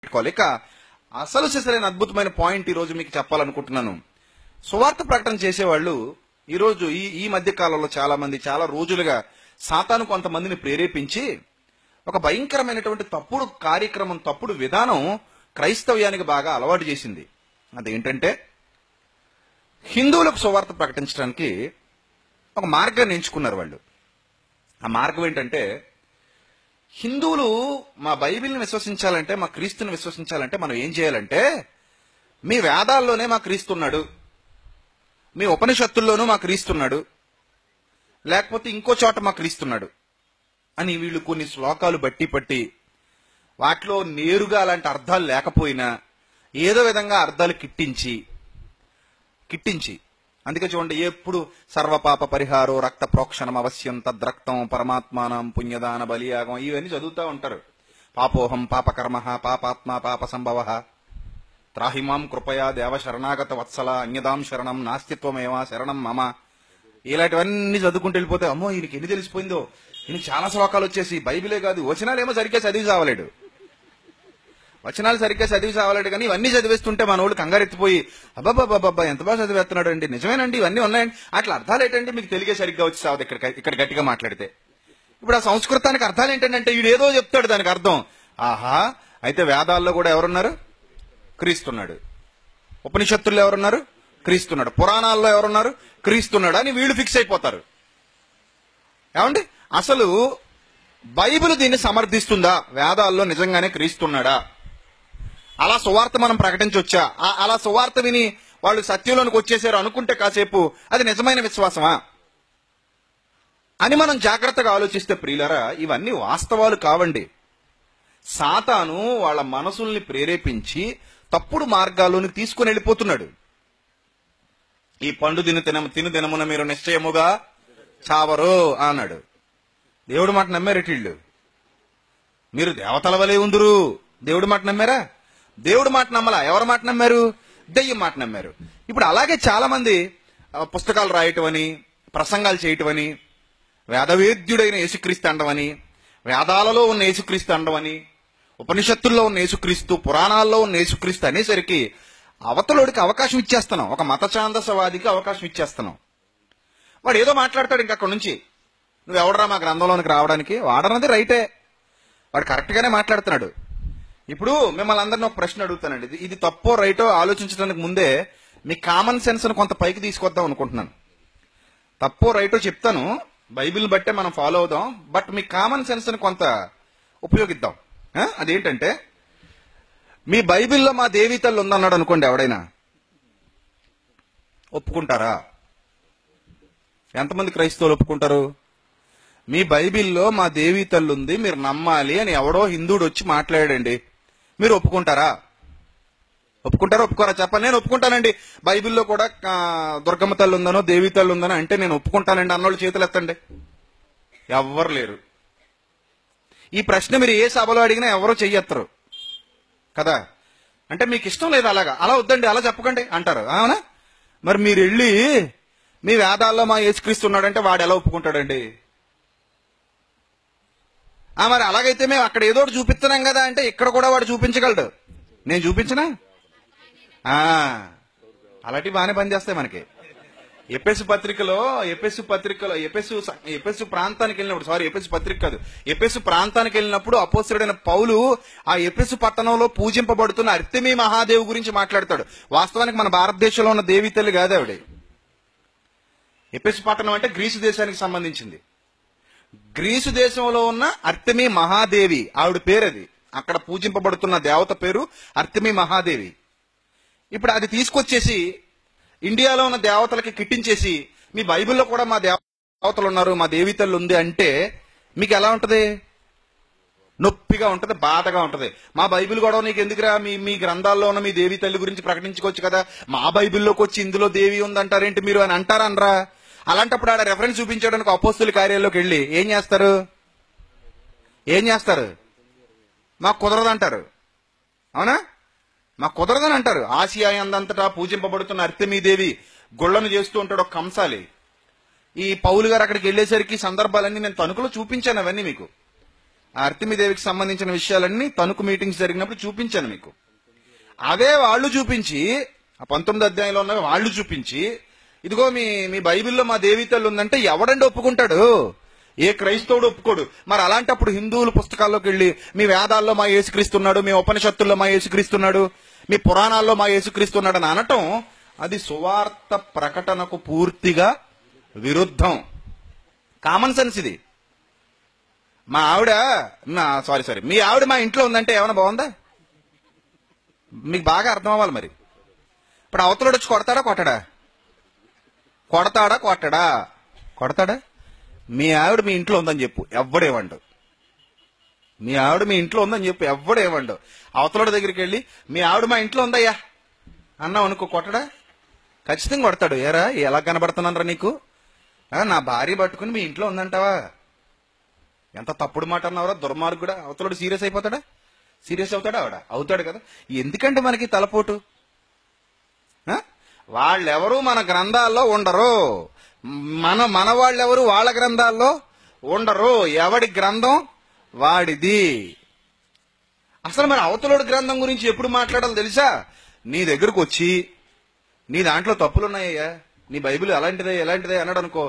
గుర్తుపెట్టుకోవాలి. ఇక అసలు సిసలైన అద్భుతమైన పాయింట్ ఈ రోజు మీకు చెప్పాలనుకుంటున్నాను. సువార్త ప్రకటన చేసేవాళ్ళు ఈ రోజు ఈ మధ్య కాలంలో చాలా మంది చాలా రోజులుగా సాతాను కొంతమందిని ప్రేరేపించి ఒక భయంకరమైనటువంటి తప్పుడు కార్యక్రమం, తప్పుడు విధానం క్రైస్తవ్యానికి బాగా అలవాటు చేసింది. అదేంటంటే హిందువులకు సువార్త ప్రకటించడానికి ఒక మార్గాన్ని ఎంచుకున్నారు వాళ్ళు. ఆ మార్గం ఏంటంటే, హిందువులు మా బైబిల్ని విశ్వసించాలంటే, మా క్రీస్తుని విశ్వసించాలంటే మనం ఏం చేయాలంటే, మీ వేదాల్లోనే మా క్రీస్తున్నాడు, మీ ఉపనిషత్తుల్లోనూ మా క్రీస్తున్నాడు, లేకపోతే ఇంకో చోట మా క్రీస్తున్నాడు అని వీళ్ళు కొన్ని శ్లోకాలు బట్టి పట్టి వాటిలో నేరుగా అలాంటి అర్థాలు లేకపోయినా ఏదో విధంగా అర్థాలు కిట్టించి అందుకే చూడండి, ఎప్పుడు సర్వపాప పరిహారో రక్త ప్రోక్షణం అవశ్యం తద్రక్తం పరమాత్మానం పుణ్యదాన బలియాగం ఇవన్నీ చదువుతూ ఉంటారు. పాపోహం పాపకర్మ పాపాత్మ పాప సంభవ త్రాహిమాం కృపయా దేవ శరణాగత వత్సల అన్యదాం శరణం నాస్తిత్వమేవా శరణం మమ. ఇలాంటివన్నీ చదువుకుంటూ వెళ్ళిపోతే అమ్మో ఈయనకి ఎన్ని తెలిసిపోయిందో, ఈయనకి చాలా శ్లోకాలు వచ్చేసి బైబిలే కాదు వచనాలేమో సరిగ్గా చదివి చావలేడు, వచనాలు సరిగ్గా చదివి చావలేడు. కానీ ఇవన్నీ చదివేస్తుంటే మన వాళ్ళు కంగారెత్తిపోయి అబ్బాబ్బాబ్బా ఎంత బాగా చదివేస్తున్నాడు అండి, నిజమేనండి ఇవన్నీ ఉన్నాయండి, అట్లా అర్థాలు ఏంటండి మీకు తెలిగే సరిగ్గా వచ్చి సావదు ఇక్కడ గట్టిగా మాట్లాడితే. ఇప్పుడు ఆ సంస్కృతానికి అర్థాలు ఏంటంటే వీడు ఏదో చెప్తాడు దానికి అర్థం, ఆహా అయితే వేదాల్లో కూడా ఎవరున్నారు, క్రీస్తున్నాడు, ఉపనిషత్తుల్లో ఎవరున్నారు, క్రీస్తున్నాడు, పురాణాల్లో ఎవరున్నారు, క్రీస్తున్నాడు అని వీళ్ళు ఫిక్స్ అయిపోతారు. ఏమండి అసలు బైబిల్ దీన్ని సమర్థిస్తుందా, వేదాల్లో నిజంగానే క్రీస్తున్నాడా, అలా సువార్త మనం ప్రకటించొచ్చా, అలా సువార్త విని వాళ్ళు సత్యంలోనికి వచ్చేసారు అనుకుంటే కాసేపు అది నిజమైన విశ్వాసమా అని మనం జాగ్రత్తగా ఆలోచిస్తే ప్రియులారా ఇవన్నీ వాస్తవాలు కావండి. సాతాను వాళ్ళ మనసుల్ని ప్రేరేపించి తప్పుడు మార్గాల్లోనికి తీసుకుని వెళ్ళిపోతున్నాడు. ఈ పండు తిను దినమున మీరు నిశ్చయముగా చావరు అన్నాడు. దేవుడి మాట నమ్మారేటిళ్ళు, మీరు దేవతల వలె ఉందురు, దేవుడి మాట నమ్మారా, దేవుడి మాట నమ్మలా, ఎవరి మాట నమ్మారు, దెయ్యం మాట నమ్మారు. ఇప్పుడు అలాగే చాలా మంది పుస్తకాలు రాయటం అని, ప్రసంగాలు చేయటం అని, వేదవేద్యుడైన యేసుక్రీస్తు అండమని, వేదాలలో ఉన్న యేసుక్రీస్తు అండమని, ఉపనిషత్తుల్లో ఉన్న యేసుక్రీస్తు, పురాణాల్లో ఉన్న యేసుక్రీస్తు అనేసరికి అవతలోడికి అవకాశం ఇచ్చేస్తున్నాం, ఒక మత ఛాందసవాదికి అవకాశం ఇచ్చేస్తున్నాం. వాడు ఏదో మాట్లాడతాడు ఇంకా అక్కడి నుంచి, నువ్వు ఎవడరా మా గ్రంథంలోనికి రావడానికి, వాడన్నది రైటే, వాడు కరెక్ట్ గానే మాట్లాడుతున్నాడు. ఇప్పుడు మిమ్మల్ని అందరినీ ఒక ప్రశ్న అడుగుతానండి, ఇది తప్పో రైటో ఆలోచించడానికి ముందే మీ కామన్ సెన్స్ ను కొంత పైకి తీసుకొద్దాం అనుకుంటున్నాను. తప్పో రైటో చెప్తాను, బైబిల్ బట్టే మనం ఫాలో అవుదాం, బట్ మీ కామన్ సెన్స్ ను కొంత ఉపయోగిద్దాం. అదేంటంటే, మీ బైబిల్లో మా దేవీ తల్లి ఉందన్నాడు అనుకోండి, ఎవడైనా ఒప్పుకుంటారా? ఎంతమంది క్రైస్తవులు ఒప్పుకుంటారు? మీ బైబిల్లో మా దేవీ తల్లి ఉంది మీరు నమ్మాలి అని ఎవడో హిందువుడు వచ్చి మాట్లాడండి, మీరు ఒప్పుకుంటారా? ఒప్పుకోరా చెప్పండి. నేను ఒప్పుకుంటానండి, బైబిల్లో కూడా దుర్గమ్మ తల్లి ఉందనో దేవీ తల్లి ఉందనో అంటే నేను ఒప్పుకుంటానండి అన్నోళ్ళు చేతులు ఎత్తండి. ఎవ్వరు లేరు. ఈ ప్రశ్న మీరు ఏ సభలో అడిగినా ఎవరో చెయ్యెత్తరు కదా. అంటే మీకు ఇష్టం లేదు, అలా వద్దండి, అలా చెప్పకండి అంటారు, అవునా? మరి మీరు వెళ్ళి మీ వేదాల్లో మా యేసుక్రీస్తు ఉన్నాడంటే వాడు ఎలా ఒప్పుకుంటాడండి? మరి అలాగైతే మేము అక్కడ ఏదో చూపిస్తున్నాం కదా అంటే ఇక్కడ కూడా వాడు చూపించగలడు, నేను చూపించనా? అలాంటివి బాగానే పనిచేస్తాయి మనకి. ఎపెసు ప్రాంతానికి వెళ్ళినప్పుడు, ఎపెసు పత్రిక కాదు, ఎపెసు ప్రాంతానికి వెళ్ళినప్పుడు అపోస్తలుడైన పౌలు ఆ ఎపెసు పట్టణంలో పూజింపబడుతున్న అర్తెమీ మహాదేవి గురించి మాట్లాడతాడు. వాస్తవానికి మన భారతదేశంలో ఉన్న దేవీ తల్లి కాదు ఆవిడ. ఎపెసు పట్టణం అంటే గ్రీసు దేశానికి సంబంధించింది. గ్రీసు దేశంలో ఉన్న అర్తెమీ మహాదేవి ఆవిడ పేరు అది. అక్కడ పూజింపబడుతున్న దేవత పేరు అర్తెమీ మహాదేవి. ఇప్పుడు అది తీసుకొచ్చేసి ఇండియాలో ఉన్న దేవతలకి కిట్టించేసి మీ బైబిల్లో కూడా మా దేవతలు ఉన్నారు, మా దేవీ తల్లి ఉంది అంటే మీకు ఎలా ఉంటది? నొప్పిగా ఉంటది, బాధగా ఉంటది. మా బైబిల్ కూడా నీకు ఎందుకురా, మీ గ్రంథాల్లో ఉన్న మీ దేవీ తల్లి గురించి ప్రకటించుకోవచ్చు కదా, మా బైబిల్లోకి వచ్చి ఇందులో దేవి ఉందంటారేంటి మీరు అని అంటారనరా? అలాంటప్పుడు ఆడ రెఫరెన్స్ చూపించడానికి అపోస్తుల కార్యాల్లోకి వెళ్ళి ఏం చేస్తారు? మాకు కుదరదంటారు, అవునా? మాకు కుదరదని అంటారు. ఆసియా అందంతటా పూజింపబడుతున్న అర్తెమీదేవి గుళ్లను చేస్తూ ఉంటాడు ఒక కంసాలి. ఈ పౌలు గారు అక్కడికి వెళ్ళేసరికి సందర్భాలన్నీ నేను తణుకులో చూపించాను అవన్నీ మీకు. ఆ అర్తిమిదేవికి సంబంధించిన విషయాలన్నీ తణుకు మీటింగ్స్ జరిగినప్పుడు చూపించాను మీకు. అదే వాళ్ళు చూపించి, ఆ 19 అధ్యాయంలో ఉన్నవి వాళ్ళు చూపించి, ఇదిగో మీ మీ బైబిల్లో మా దేవీ తల్లి ఉందంటే ఎవడండి ఒప్పుకుంటాడు? ఏ క్రైస్తవుడు ఒప్పుకోడు. మరి అలాంటప్పుడు హిందువుల పుస్తకాల్లోకి వెళ్ళి మీ వేదాల్లో మా యేసుక్రీస్తున్నాడు, మీ ఉపనిషత్తుల్లో మా యేసుక్రీస్తున్నాడు, మీ పురాణాల్లో మా యేసుక్రీస్తున్నాడు అని అనటం అది సువార్త ప్రకటనకు పూర్తిగా విరుద్ధం. కామన్ సెన్స్ ఇది. మా ఆవిడ సారీ మీ ఆవిడ మా ఇంట్లో ఉందంటే ఏమైనా బాగుందా? మీకు బాగా అర్థం అవ్వాలి. మరి ఇప్పుడు అవతలోడు వచ్చి కొడతాడా కొట్టడా? కొడతాడా? మీ ఆవిడ మీ ఇంట్లో ఉందని చెప్పు, ఎవ్వడేవండు. మీ ఆవిడ మీ ఇంట్లో ఉందని చెప్పు, ఎవ్వడేవండు. అవతలోడి దగ్గరికి వెళ్ళి మీ ఆవిడ మా ఇంట్లో ఉందయ్యా అన్నావు అనుకో, కొట్టడా? ఖచ్చితంగా కొడతాడు. ఏరా ఎలా కనబడుతున్నానరా నీకు? నా భార్య పట్టుకుని మీ ఇంట్లో ఉందంటావా? ఎంత తప్పుడు మాట అన్నావరా దుర్మార్గుడా. అవతలోడు సీరియస్ అయిపోతాడా? సీరియస్ అవుతాడా? అవుతాడు కదా. ఎందుకంటే మనకి తలపోటు. వాళ్ళెవరూ మన గ్రంథాల్లో ఉండరు. మన వాళ్ళెవరు వాళ్ళ గ్రంథాల్లో ఉండరు. ఎవడి గ్రంథం వాడిది. అసలు మరి అవతలోడి గ్రంథం గురించి ఎప్పుడు మాట్లాడాలో తెలుసా? నీ దగ్గరకు వచ్చి నీ దాంట్లో తప్పులున్నాయ్యా, నీ బైబిల్ ఎలాంటిదే అన్నాడు అనుకో,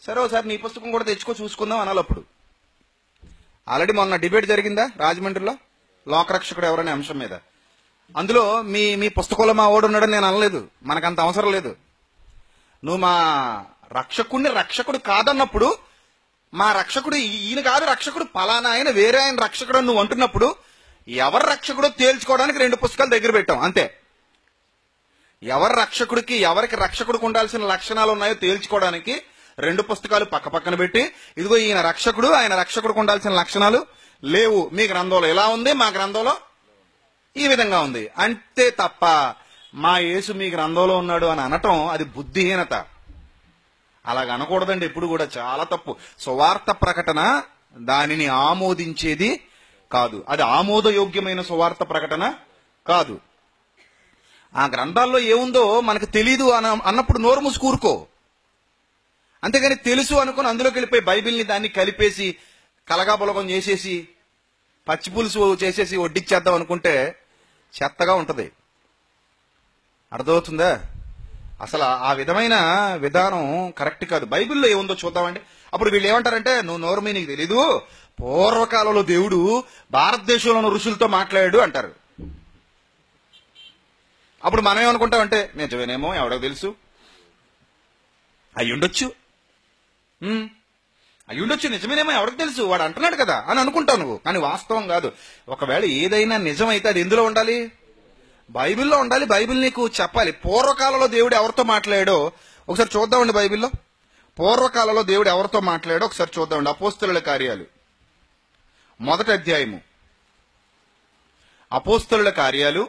సరే ఒకసారి నీ పుస్తకం కూడా తెచ్చుకో చూసుకుందాం అనాలి. అప్పుడు ఆల్రెడీ మొన్న డిబేట్ జరిగిందా రాజమండ్రిలో, లోకరక్షకుడు ఎవరనే అంశం మీద. అందులో మీ పుస్తకంలో మా ఓడు ఉన్నాడని నేను అనలేదు. మనకంత అవసరం లేదు. నువ్వు మా రక్షకుడు కాదన్నప్పుడు, మా రక్షకుడు ఈయన కాదు రక్షకుడు, పలానా ఆయన వేరే ఆయన రక్షకుడు అని నువ్వు అంటున్నప్పుడు, ఎవరు రక్షకుడో తేల్చుకోవడానికి 2 పుస్తకాలు దగ్గర పెట్టాం అంతే. ఎవరి రక్షకుడికి ఉండాల్సిన లక్షణాలు ఉన్నాయో తేల్చుకోవడానికి 2 పుస్తకాలు పక్కన పెట్టి, ఇదిగో ఈయన రక్షకుడు, ఆయన రక్షకుడికి ఉండాల్సిన లక్షణాలు లేవు, మీ గ్రంథంలో ఎలా ఉంది, మా గ్రంథంలో ఈ విధంగా ఉంది అంతే తప్ప మా యేసు మీ గ్రంథంలో ఉన్నాడు అని అనటం అది బుద్ధిహీనత. అలాగ అనకూడదండి ఎప్పుడు కూడా, చాలా తప్పు. సువార్త ప్రకటన దానిని ఆమోదించేది కాదు. అది ఆమోదయోగ్యమైన సువార్త ప్రకటన కాదు. ఆ గ్రంథాల్లో ఏముందో మనకు తెలీదు అన్నప్పుడు నోరు మూసి కూరుకో. అంతేగాని తెలుసు అనుకుని అందులోకి వెళ్ళిపోయి బైబిల్ని దాన్ని కలిపేసి కలగాబులగం చేసేసి పచ్చి పులుసు చేసేసి వడ్డిచ్చేద్దాం అనుకుంటే చెత్తగా ఉంటది. అర్థమవుతుందా? అసలు ఆ విధమైన విధానం కరెక్ట్ కాదు. బైబిల్లో ఏముందో చూద్దామండి. అప్పుడు వీళ్ళు ఏమంటారంటే, నువ్వు నోరు మీ నీకు తెలీదు, పూర్వకాలంలో దేవుడు భారతదేశంలోని ఋషులతో మాట్లాడాడు అంటారు. అప్పుడు మనం ఏమనుకుంటామంటే, నిజమేనేమో ఎవడో తెలుసు, అయ్యుండొచ్చు నిజమేనేమో ఎవరికి తెలుసు, వాడు అంటున్నాడు కదా అని అనుకుంటావు నువ్వు. కానీ వాస్తవం కాదు. ఒకవేళ ఏదైనా నిజమైతే అది ఎందులో ఉండాలి? బైబిల్లో ఉండాలి. బైబిల్ నీకు చెప్పాలి. పూర్వకాలంలో దేవుడు ఎవరితో మాట్లాడాడో ఒకసారి చూద్దామండి. బైబిల్లో పూర్వకాలంలో దేవుడు ఎవరితో మాట్లాడాడో ఒకసారి చూద్దామండి. అపోస్తలుల కార్యాలు 1వ అధ్యాయము. అపోస్తలుల కార్యాలు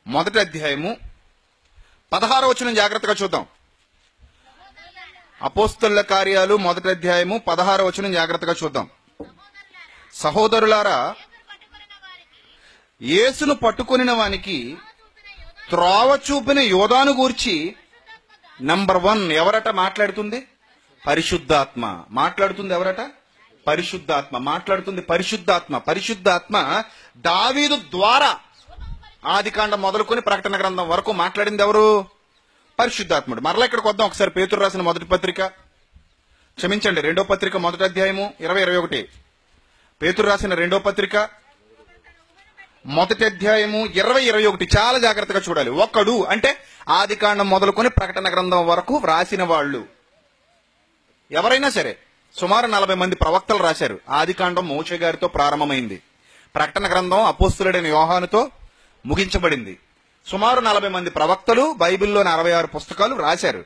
1వ అధ్యాయము 16వ వచనం జాగ్రత్తగా చూద్దాం. అపోస్తలుల కార్యాలు 1వ అధ్యాయము 16వ వచనం జాగ్రత్తగా చూద్దాం. సహోదరులారా, యేసును పట్టుకొనిన వానికి త్రోవ చూపిన యోధాను గూర్చి నంబర్ 1 ఎవరట మాట్లాడుతుంది? పరిశుద్ధాత్మ మాట్లాడుతుంది. ఎవరట? పరిశుద్ధాత్మ మాట్లాడుతుంది. పరిశుద్ధాత్మ దావీదు ద్వారా ఆదికాండం మొదలుకొని ప్రకటన గ్రంథం వరకు మాట్లాడింది ఎవరు? పరిశుద్ధాత్ముడు. మరలా ఇక్కడికి వద్దాం ఒకసారి. పేతురు రాసిన 2వ పత్రిక 1వ అధ్యాయము 20-21. పేతురు రాసిన 2వ పత్రిక 1వ అధ్యాయము 20-21 చాలా జాగ్రత్తగా చూడాలి. ఒకడు అంటే ఆదికాండం మొదలుకొని ప్రకటన గ్రంథం వరకు రాసిన వాళ్ళు ఎవరైనా సరే. సుమారు 40 మంది ప్రవక్తలు రాశారు. ఆదికాండం మోషే గారితో ప్రారంభమైంది. ప్రకటన గ్రంథం అపోస్తలుడైన యోహానుతో ముగించబడింది. సుమారు 40 మంది ప్రవక్తలు బైబిల్లోని 66 పుస్తకాలు రాశారు.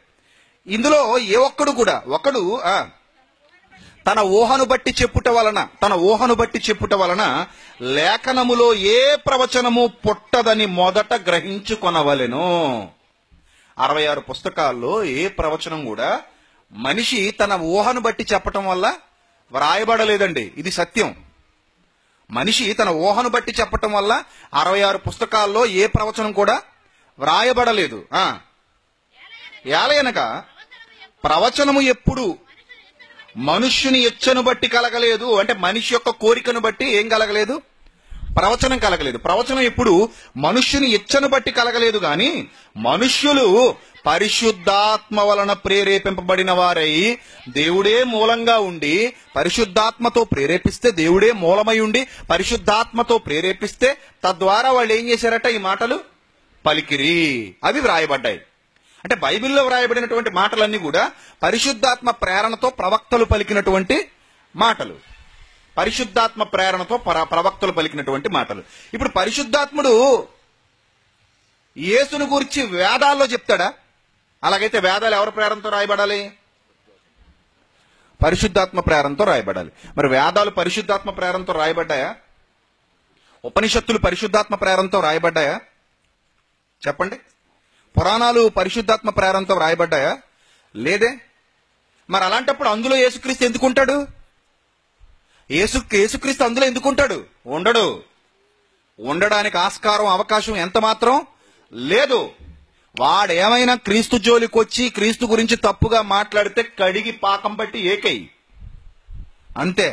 ఇందులో ఏ ఒక్కడు కూడా తన ఊహను బట్టి చెప్పుట వలన లేఖనములో ఏ ప్రవచనము పుట్టదని మొదట గ్రహించుకొనవలెను. 66 పుస్తకాల్లో ఏ ప్రవచనం కూడా మనిషి తన ఊహను బట్టి చెప్పటం వల్ల వ్రాయబడలేదండి. ఇది సత్యం. మనిషి తన ఊహను బట్టి చెప్పటం వల్ల 66 పుస్తకాల్లో ఏ ప్రవచనం కూడా వ్రాయబడలేదు. ఏలయనగా ప్రవచనము ఎప్పుడు మనుష్యుని ఇచ్చను బట్టి కలగలేదు. అంటే మనిషి యొక్క కోరికను బట్టి ఏం కలగలేదు? ప్రవచనం కలగలేదు. ప్రవచనం ఎప్పుడు మనుష్యుని ఇచ్చను బట్టి కలగలేదు గాని మనుష్యులు పరిశుద్ధాత్మ వలన ప్రేరేపింపబడిన వారై దేవుడే మూలంగా ఉండి పరిశుద్ధాత్మతో ప్రేరేపిస్తే, దేవుడే మూలమై ఉండి పరిశుద్ధాత్మతో ప్రేరేపిస్తే తద్వారా వాళ్ళు ఏం చేశారట? ఈ మాటలు పలికిరి. అవి వ్రాయబడ్డాయి. అంటే బైబిల్లో వ్రాయబడినటువంటి మాటలన్నీ కూడా పరిశుద్ధాత్మ ప్రేరణతో ప్రవక్తలు పలికినటువంటి మాటలు. పరిశుద్ధాత్మ ప్రేరణతో ప్రవక్తలు పలికినటువంటి మాటలు. ఇప్పుడు పరిశుద్ధాత్ముడు యేసును గురించి వేదాల్లో చెప్తాడా? అలాగైతే వేదాలు ఎవరి ప్రేరణతో రాయబడాలి? పరిశుద్ధాత్మ ప్రేరణతో రాయబడాలి. మరి వేదాలు పరిశుద్ధాత్మ ప్రేరణతో రాయబడ్డాయా? ఉపనిషత్తులు పరిశుద్ధాత్మ ప్రేరణతో రాయబడ్డాయా? చెప్పండి. పురాణాలు పరిశుద్ధాత్మ ప్రేరణతో రాయబడ్డాయా? లేదే. మరి అలాంటప్పుడు అందులో యేసుక్రీస్తు ఎందుకుంటాడు? యేసుక్రీస్తు అందులో ఎందుకుంటాడు? ఉండడు. ఉండడానికి ఆస్కారం, అవకాశం ఎంత మాత్రం లేదు. వాడేమైనా క్రీస్తు జోలికి వచ్చి క్రీస్తు గురించి తప్పుగా మాట్లాడితే కడిగి పాకం పట్టి ఏకై అంతే.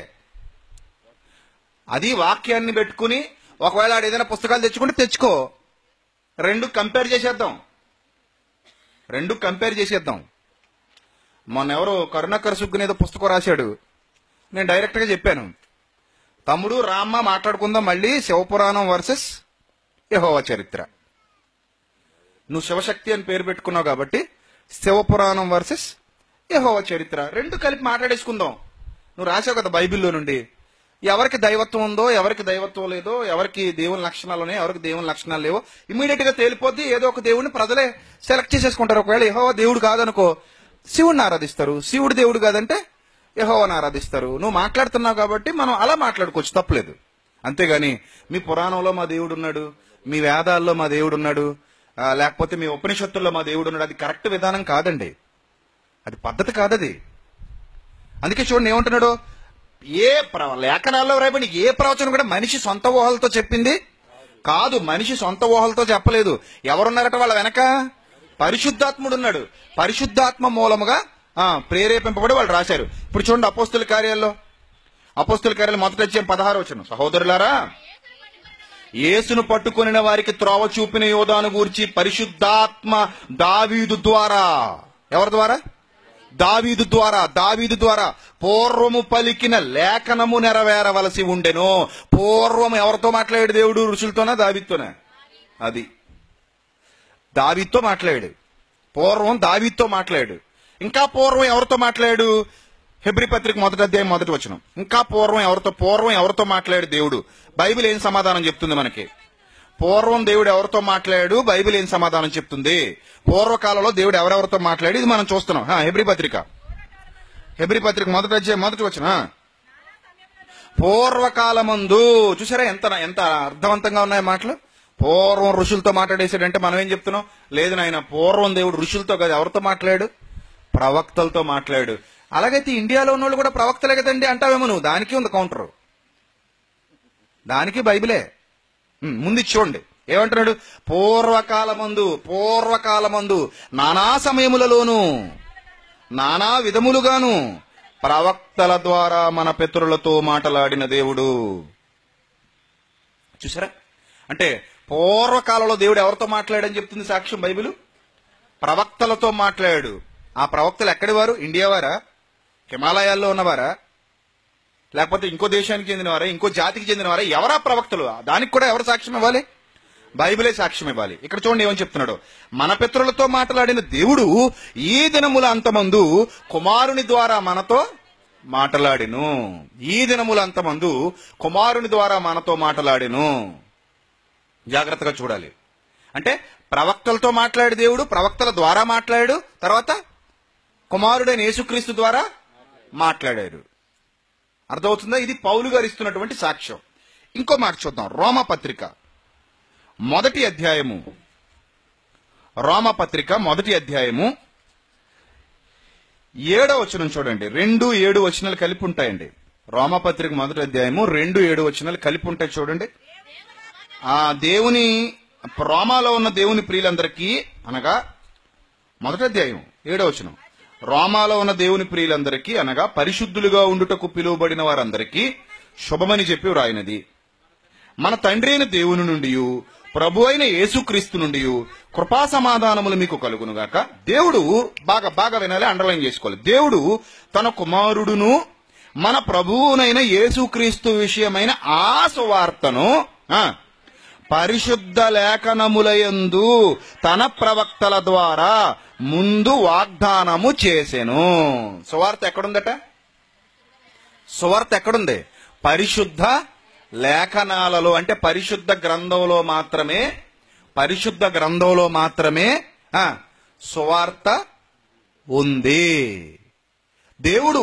అది వాక్యాన్ని పెట్టుకుని ఒకవేళ ఆడు ఏదైనా పుస్తకాలు తెచ్చుకుంటే తెచ్చుకో, రెండు కంపేర్ చేసేద్దాం. మొన్న ఎవరో కరుణాకర్ సుగ్గుని ఏదో పుస్తకం రాశాడు. నేను డైరెక్ట్ గా చెప్పాను, తమ్ముడు రామ్మ మాట్లాడుకుందాం మళ్ళీ శివపురాణం వర్సెస్ యెహోవా చరిత్ర. నువ్వు శివశక్తి అని పేరు పెట్టుకున్నావు కాబట్టి శివపురాణం వర్సెస్ యెహోవా చరిత్ర రెండు కలిపి మాట్లాడేసుకుందాం. నువ్వు రాసావు కదా బైబిల్లో నుండి, ఎవరికి దైవత్వం ఉందో ఎవరికి దైవత్వం లేదో, ఎవరికి దేవుని లక్షణాలు ఉన్నాయో ఎవరికి దేవుని లక్షణాలు లేవో ఇమీడియట్ గా తేలిపోద్ది. ఏదో ఒక దేవుడిని ప్రజలే సెలెక్ట్ చేసేసుకుంటారు. ఒకవేళ యెహోవా దేవుడు కాదనుకో శివుడిని ఆరాధిస్తారు, శివుడు దేవుడు కాదంటే యెహోవాను ఆరాధిస్తారు. నువ్వు మాట్లాడుతున్నావు కాబట్టి మనం అలా మాట్లాడుకోవచ్చు, తప్పలేదు. అంతేగాని మీ పురాణంలో మా దేవుడు ఉన్నాడు, మీ వేదాల్లో మా దేవుడు ఉన్నాడు, లేకపోతే మీ ఉపనిషత్తుల్లో మా దేవుడు ఉన్నాడు, అది కరెక్ట్ విధానం కాదండి, అది పద్ధతి కాదది. అందుకే చూడండి ఏమంటున్నాడు, ఏ లేఖనాల్లో రాయబడి ఏ ప్రవచనం కూడా మనిషి సొంత ఊహలతో చెప్పింది కాదు. మనిషి సొంత ఊహలతో చెప్పలేదు. ఎవరున్నారట వాళ్ళ వెనక? పరిశుద్ధాత్ముడు ఉన్నాడు. పరిశుద్ధాత్మ మూలముగా ప్రేరేపింపబడి వాళ్ళు రాశారు. ఇప్పుడు చూడండి అపోస్తుల కార్యాల్లో మొదటి అధ్యాయం 16వ వచనం, సహోదరులారా యేసును పట్టుకొనిన వారికి త్రోవ చూపిన యోధాను గూర్చి పరిశుద్ధాత్మ దావీదు ద్వారా, ఎవరి ద్వారా? దావీదు ద్వారా పూర్వము పలికిన లేఖనము నెరవేరవలసి ఉండెను. పూర్వం ఎవరితో మాట్లాడాడు దేవుడు? ఋషులతోనా దావీదుతోనా? అది దావీదుతో మాట్లాడాడు. పూర్వం దావీదుతో మాట్లాడాడు. ఇంకా పూర్వం ఎవరితో మాట్లాడాడు? హెబ్రీ పత్రిక మొదటి అధ్యాయం మొదటి వచనం. ఇంకా పూర్వం ఎవరితో మాట్లాడు దేవుడు? బైబిల్ ఏం సమాధానం చెప్తుంది మనకి? పూర్వం దేవుడు ఎవరితో మాట్లాడాడు? బైబిల్ ఏం సమాధానం చెప్తుంది? పూర్వకాలంలో దేవుడు ఎవరెవరితో మాట్లాడి ఇది మనం చూస్తున్నాం. హెబ్రీ పత్రిక మొదటి అధ్యాయం మొదటి వచనం. పూర్వకాలమందు, చూసారా ఎంత అర్థవంతంగా ఉన్నాయి మాటలు. పూర్వం ఋషులతో మాట్లాడేసాడంటే మనం ఏం చెప్తున్నాం? లేదు నాయన, పూర్వం దేవుడు ఋషులతో కాదు, ఎవరితో మాట్లాడు? ప్రవక్తలతో మాట్లాడు. అలాగైతే ఇండియాలో ఉన్న వాళ్ళు కూడా ప్రవక్తలే కదండి అంటావేమో నువ్వు. దానికి ఉంది కౌంటర్, దానికి బైబిలే. ముందు చూడండి ఏమంటున్నాడు? పూర్వకాలమందు నానా సమయములలోను నానా విధములుగాను ప్రవక్తల ద్వారా మన పితరులతో మాట్లాడిన దేవుడు. చూసారా? అంటే పూర్వకాలంలో దేవుడు ఎవరితో మాట్లాడని చెప్తుంది సాక్ష్యం బైబిల్. ప్రవక్తలతో మాట్లాడాడు. ఆ ప్రవక్తలు ఎక్కడి వారు? ఇండియా వారా? హిమాలయాల్లో ఉన్నవారా? లేకపోతే ఇంకో దేశానికి చెందినవారా? ఇంకో జాతికి చెందినవారా? ఎవరా ప్రవక్తలు? దానికి కూడా ఎవరు సాక్ష్యం ఇవ్వాలి? బైబిలే సాక్ష్యం ఇవ్వాలి. ఇక్కడ చూడండి ఏమని చెప్తున్నాడు, మన పితరులతో మాట్లాడిన దేవుడు ఈ దినముల అంతమందు కుమారుని ద్వారా మనతో మాట్లాడెను. ఈ దినముల అంతమందు కుమారుని ద్వారా మనతో మాట్లాడెను. జాగ్రత్తగా చూడాలి. అంటే ప్రవక్తలతో మాట్లాడే దేవుడు ప్రవక్తల ద్వారా మాట్లాడాడు, తర్వాత కుమారుడైన యేసుక్రీస్తు ద్వారా మాట్లాడాడు. అర్థమవుతుందా? ఇది పౌలు గారు ఇస్తున్నటువంటి సాక్ష్యం. ఇంకో మాట చూద్దాం. రోమపత్రిక మొదటి అధ్యాయము 7వ వచనం చూడండి. 2-7 వచనాలు కలిపి ఉంటాయండి. రోమపత్రిక మొదటి అధ్యాయము 2-7 వచనాలు కలిపి ఉంటాయి చూడండి. ఆ దేవుని రోమాలో ఉన్న దేవుని ప్రియులందరికీ, అనగా మొదటి అధ్యాయం 7వ వచనం, రోమాలో ఉన్న దేవుని ప్రియులందరికీ అనగా పరిశుద్ధులుగా ఉండుటకు పిలువబడిన వారందరికీ శుభమని చెప్పి వ్రాయినది. మన తండ్రి అయిన దేవుని నుండి ప్రభు అయిన యేసుక్రీస్తు నుండి కృపా సమాధానములు మీకు కలుగునుగాక. దేవుడు బాగా వినాలి, అండర్లైన్ చేసుకోవాలి. దేవుడు తన కుమారుడును మన ప్రభువునైన యేసుక్రీస్తు విషయమైన ఆ సువార్తను పరిశుద్ధ లేఖనములయందు తన ప్రవక్తల ద్వారా ముందు వాగ్దానము చేసెను. సువార్త ఎక్కడుందట? సువార్త ఎక్కడుంది? పరిశుద్ధ లేఖనాలలో, అంటే పరిశుద్ధ గ్రంథంలో మాత్రమే సువార్త ఉంది. దేవుడు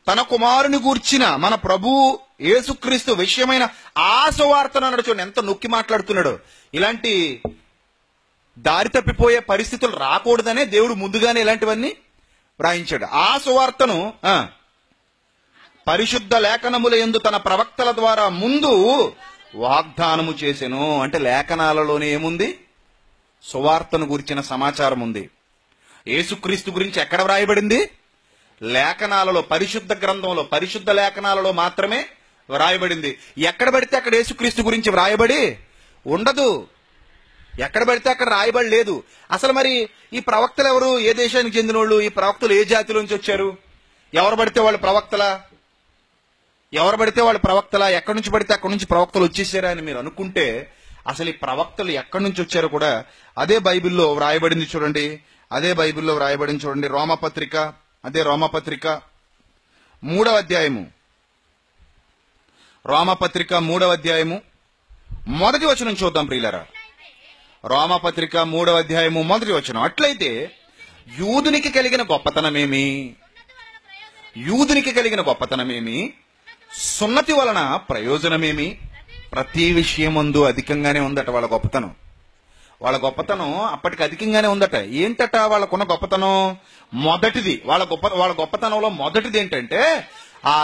తన కుమారుని గూర్చిన మన ప్రభువు యేసుక్రీస్తు విషయమైన ఆ సువార్తను అన్నాడు. చూడండి ఎంత నొక్కి మాట్లాడుతున్నాడు. ఇలాంటి దారి తప్పిపోయే పరిస్థితులు రాకూడదనే దేవుడు ముందుగానే ఇలాంటివన్నీ వ్రాయించాడు. ఆ సువార్తను పరిశుద్ధ లేఖనముల యందు తన ప్రవక్తల ద్వారా ముందు వాగ్దానము చేసెను. అంటే లేఖనాలలోనే ఏముంది? సువార్తను గురించిన సమాచారం ఉంది. యేసుక్రీస్తు గురించి ఎక్కడ వ్రాయబడింది? లేఖనాలలో, పరిశుద్ధ గ్రంథంలో, పరిశుద్ధ లేఖనాలలో మాత్రమే వ్రాయబడింది. ఎక్కడ పడితే అక్కడ యేసుక్రీస్తు గురించి వ్రాయబడి ఉండదు. ఎక్కడ పడితే అక్కడ రాయబడి లేదు. అసలు మరి ఈ ప్రవక్తలు ఎవరు? ఏ దేశానికి చెందిన వాళ్ళు? ఈ ప్రవక్తలు ఏ జాతిలోంచి వచ్చారు? ఎవరు పడితే వాళ్ళు ప్రవక్తలా? ఎక్కడి నుంచి పడితే అక్కడి నుంచి ప్రవక్తలు వచ్చేసారా అని మీరు అనుకుంటే, అసలు ఈ ప్రవక్తలు ఎక్కడి నుంచి వచ్చారో కూడా అదే బైబిల్లో వ్రాయబడింది. చూడండి, అదే బైబిల్లో వ్రాయబడింది. చూడండి, రోమపత్రిక 3వ అధ్యాయము, రోమపత్రిక 3వ అధ్యాయము 1వ వచనం చూద్దాం ప్రియులారా. రోమపత్రిక 3వ అధ్యాయము 1వ వచనం. అట్లయితే యూదునికి కలిగిన గొప్పతనమేమి, సున్నతి వలన ప్రయోజనమేమి? ప్రతి విషయమందు అధికంగానే ఉందట వాళ్ళ గొప్పతనం. అప్పటికి అధికంగానే ఉందట. ఏంటట వాళ్ళకున్న గొప్పతనం? మొదటిది, వాళ్ళ గొప్పతనంలో మొదటిది ఏంటంటే, ఆ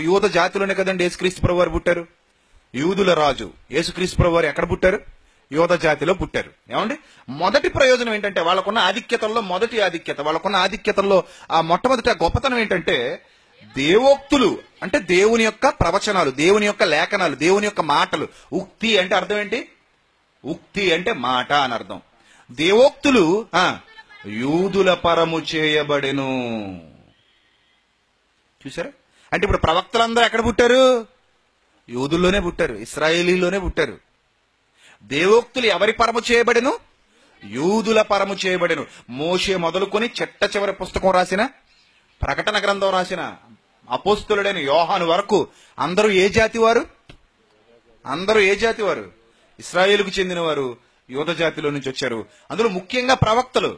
యూద జాతిలోనే కదండి యేసుక్రీస్తు ప్రభు వారు పుట్టారు. యూదుల రాజు యేసుక్రీస్తు ప్రభు వారు ఎక్కడ పుట్టారు? యూద జాతిలో పుట్టారు. ఏమండి, మొదటి ప్రయోజనం ఏంటంటే, వాళ్ళకున్న ఆధిక్యతల్లో మొదటి ఆధిక్యత, వాళ్ళకున్న ఆధిక్యతల్లో ఆ మొట్టమొదటి గొప్పతనం ఏంటంటే, దేవోక్తులు, అంటే దేవుని యొక్క ప్రవచనాలు, దేవుని యొక్క లేఖనాలు, దేవుని యొక్క మాటలు. ఉక్తి అంటే అర్థం ఏంటి? ఉక్తి అంటే మాట అని అర్థం. దేవోక్తులు యూదుల పరము చేయబడెను. చూసారా? అంటే ఇప్పుడు ప్రవక్తలందరూ ఎక్కడ పుట్టారు? యూదుల్లోనే పుట్టారు, ఇశ్రాయేలీలోనే పుట్టారు. దేవోక్తులు ఎవరి పరము చేయబడెను? యూదుల పరము చేయబడెను. మోషే మొదలుకొని చిట్ట చివరి పుస్తకం రాసిన, ప్రకటన గ్రంథం రాసిన అపోస్తలుడైన యోహాను వరకు అందరూ ఏ జాతి వారు? ఇశ్రాయేలుకు చెందిన వారు, యూద జాతిలో నుంచి వచ్చారు. అందులో ముఖ్యంగా ప్రవక్తలు.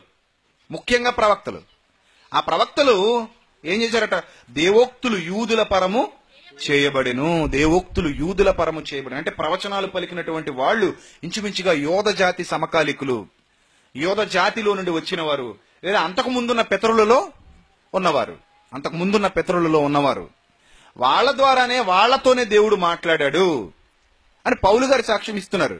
ఆ ప్రవక్తలు ఏం చేశారట? దేవోక్తులు యూదుల పరము చేయబడెను. అంటే ప్రవచనాలు పలికినటువంటి వాళ్ళు ఇంచుమించుగా యూద జాతి సమకాలికులు, యూద జాతిలో నుండి వచ్చిన వారు, లేదా అంతకు ముందున్న పితరులలో ఉన్నవారు. వాళ్ళ ద్వారానే, వాళ్లతోనే దేవుడు మాట్లాడాడు అని పౌలు గారి సాక్ష్యం ఇస్తున్నారు.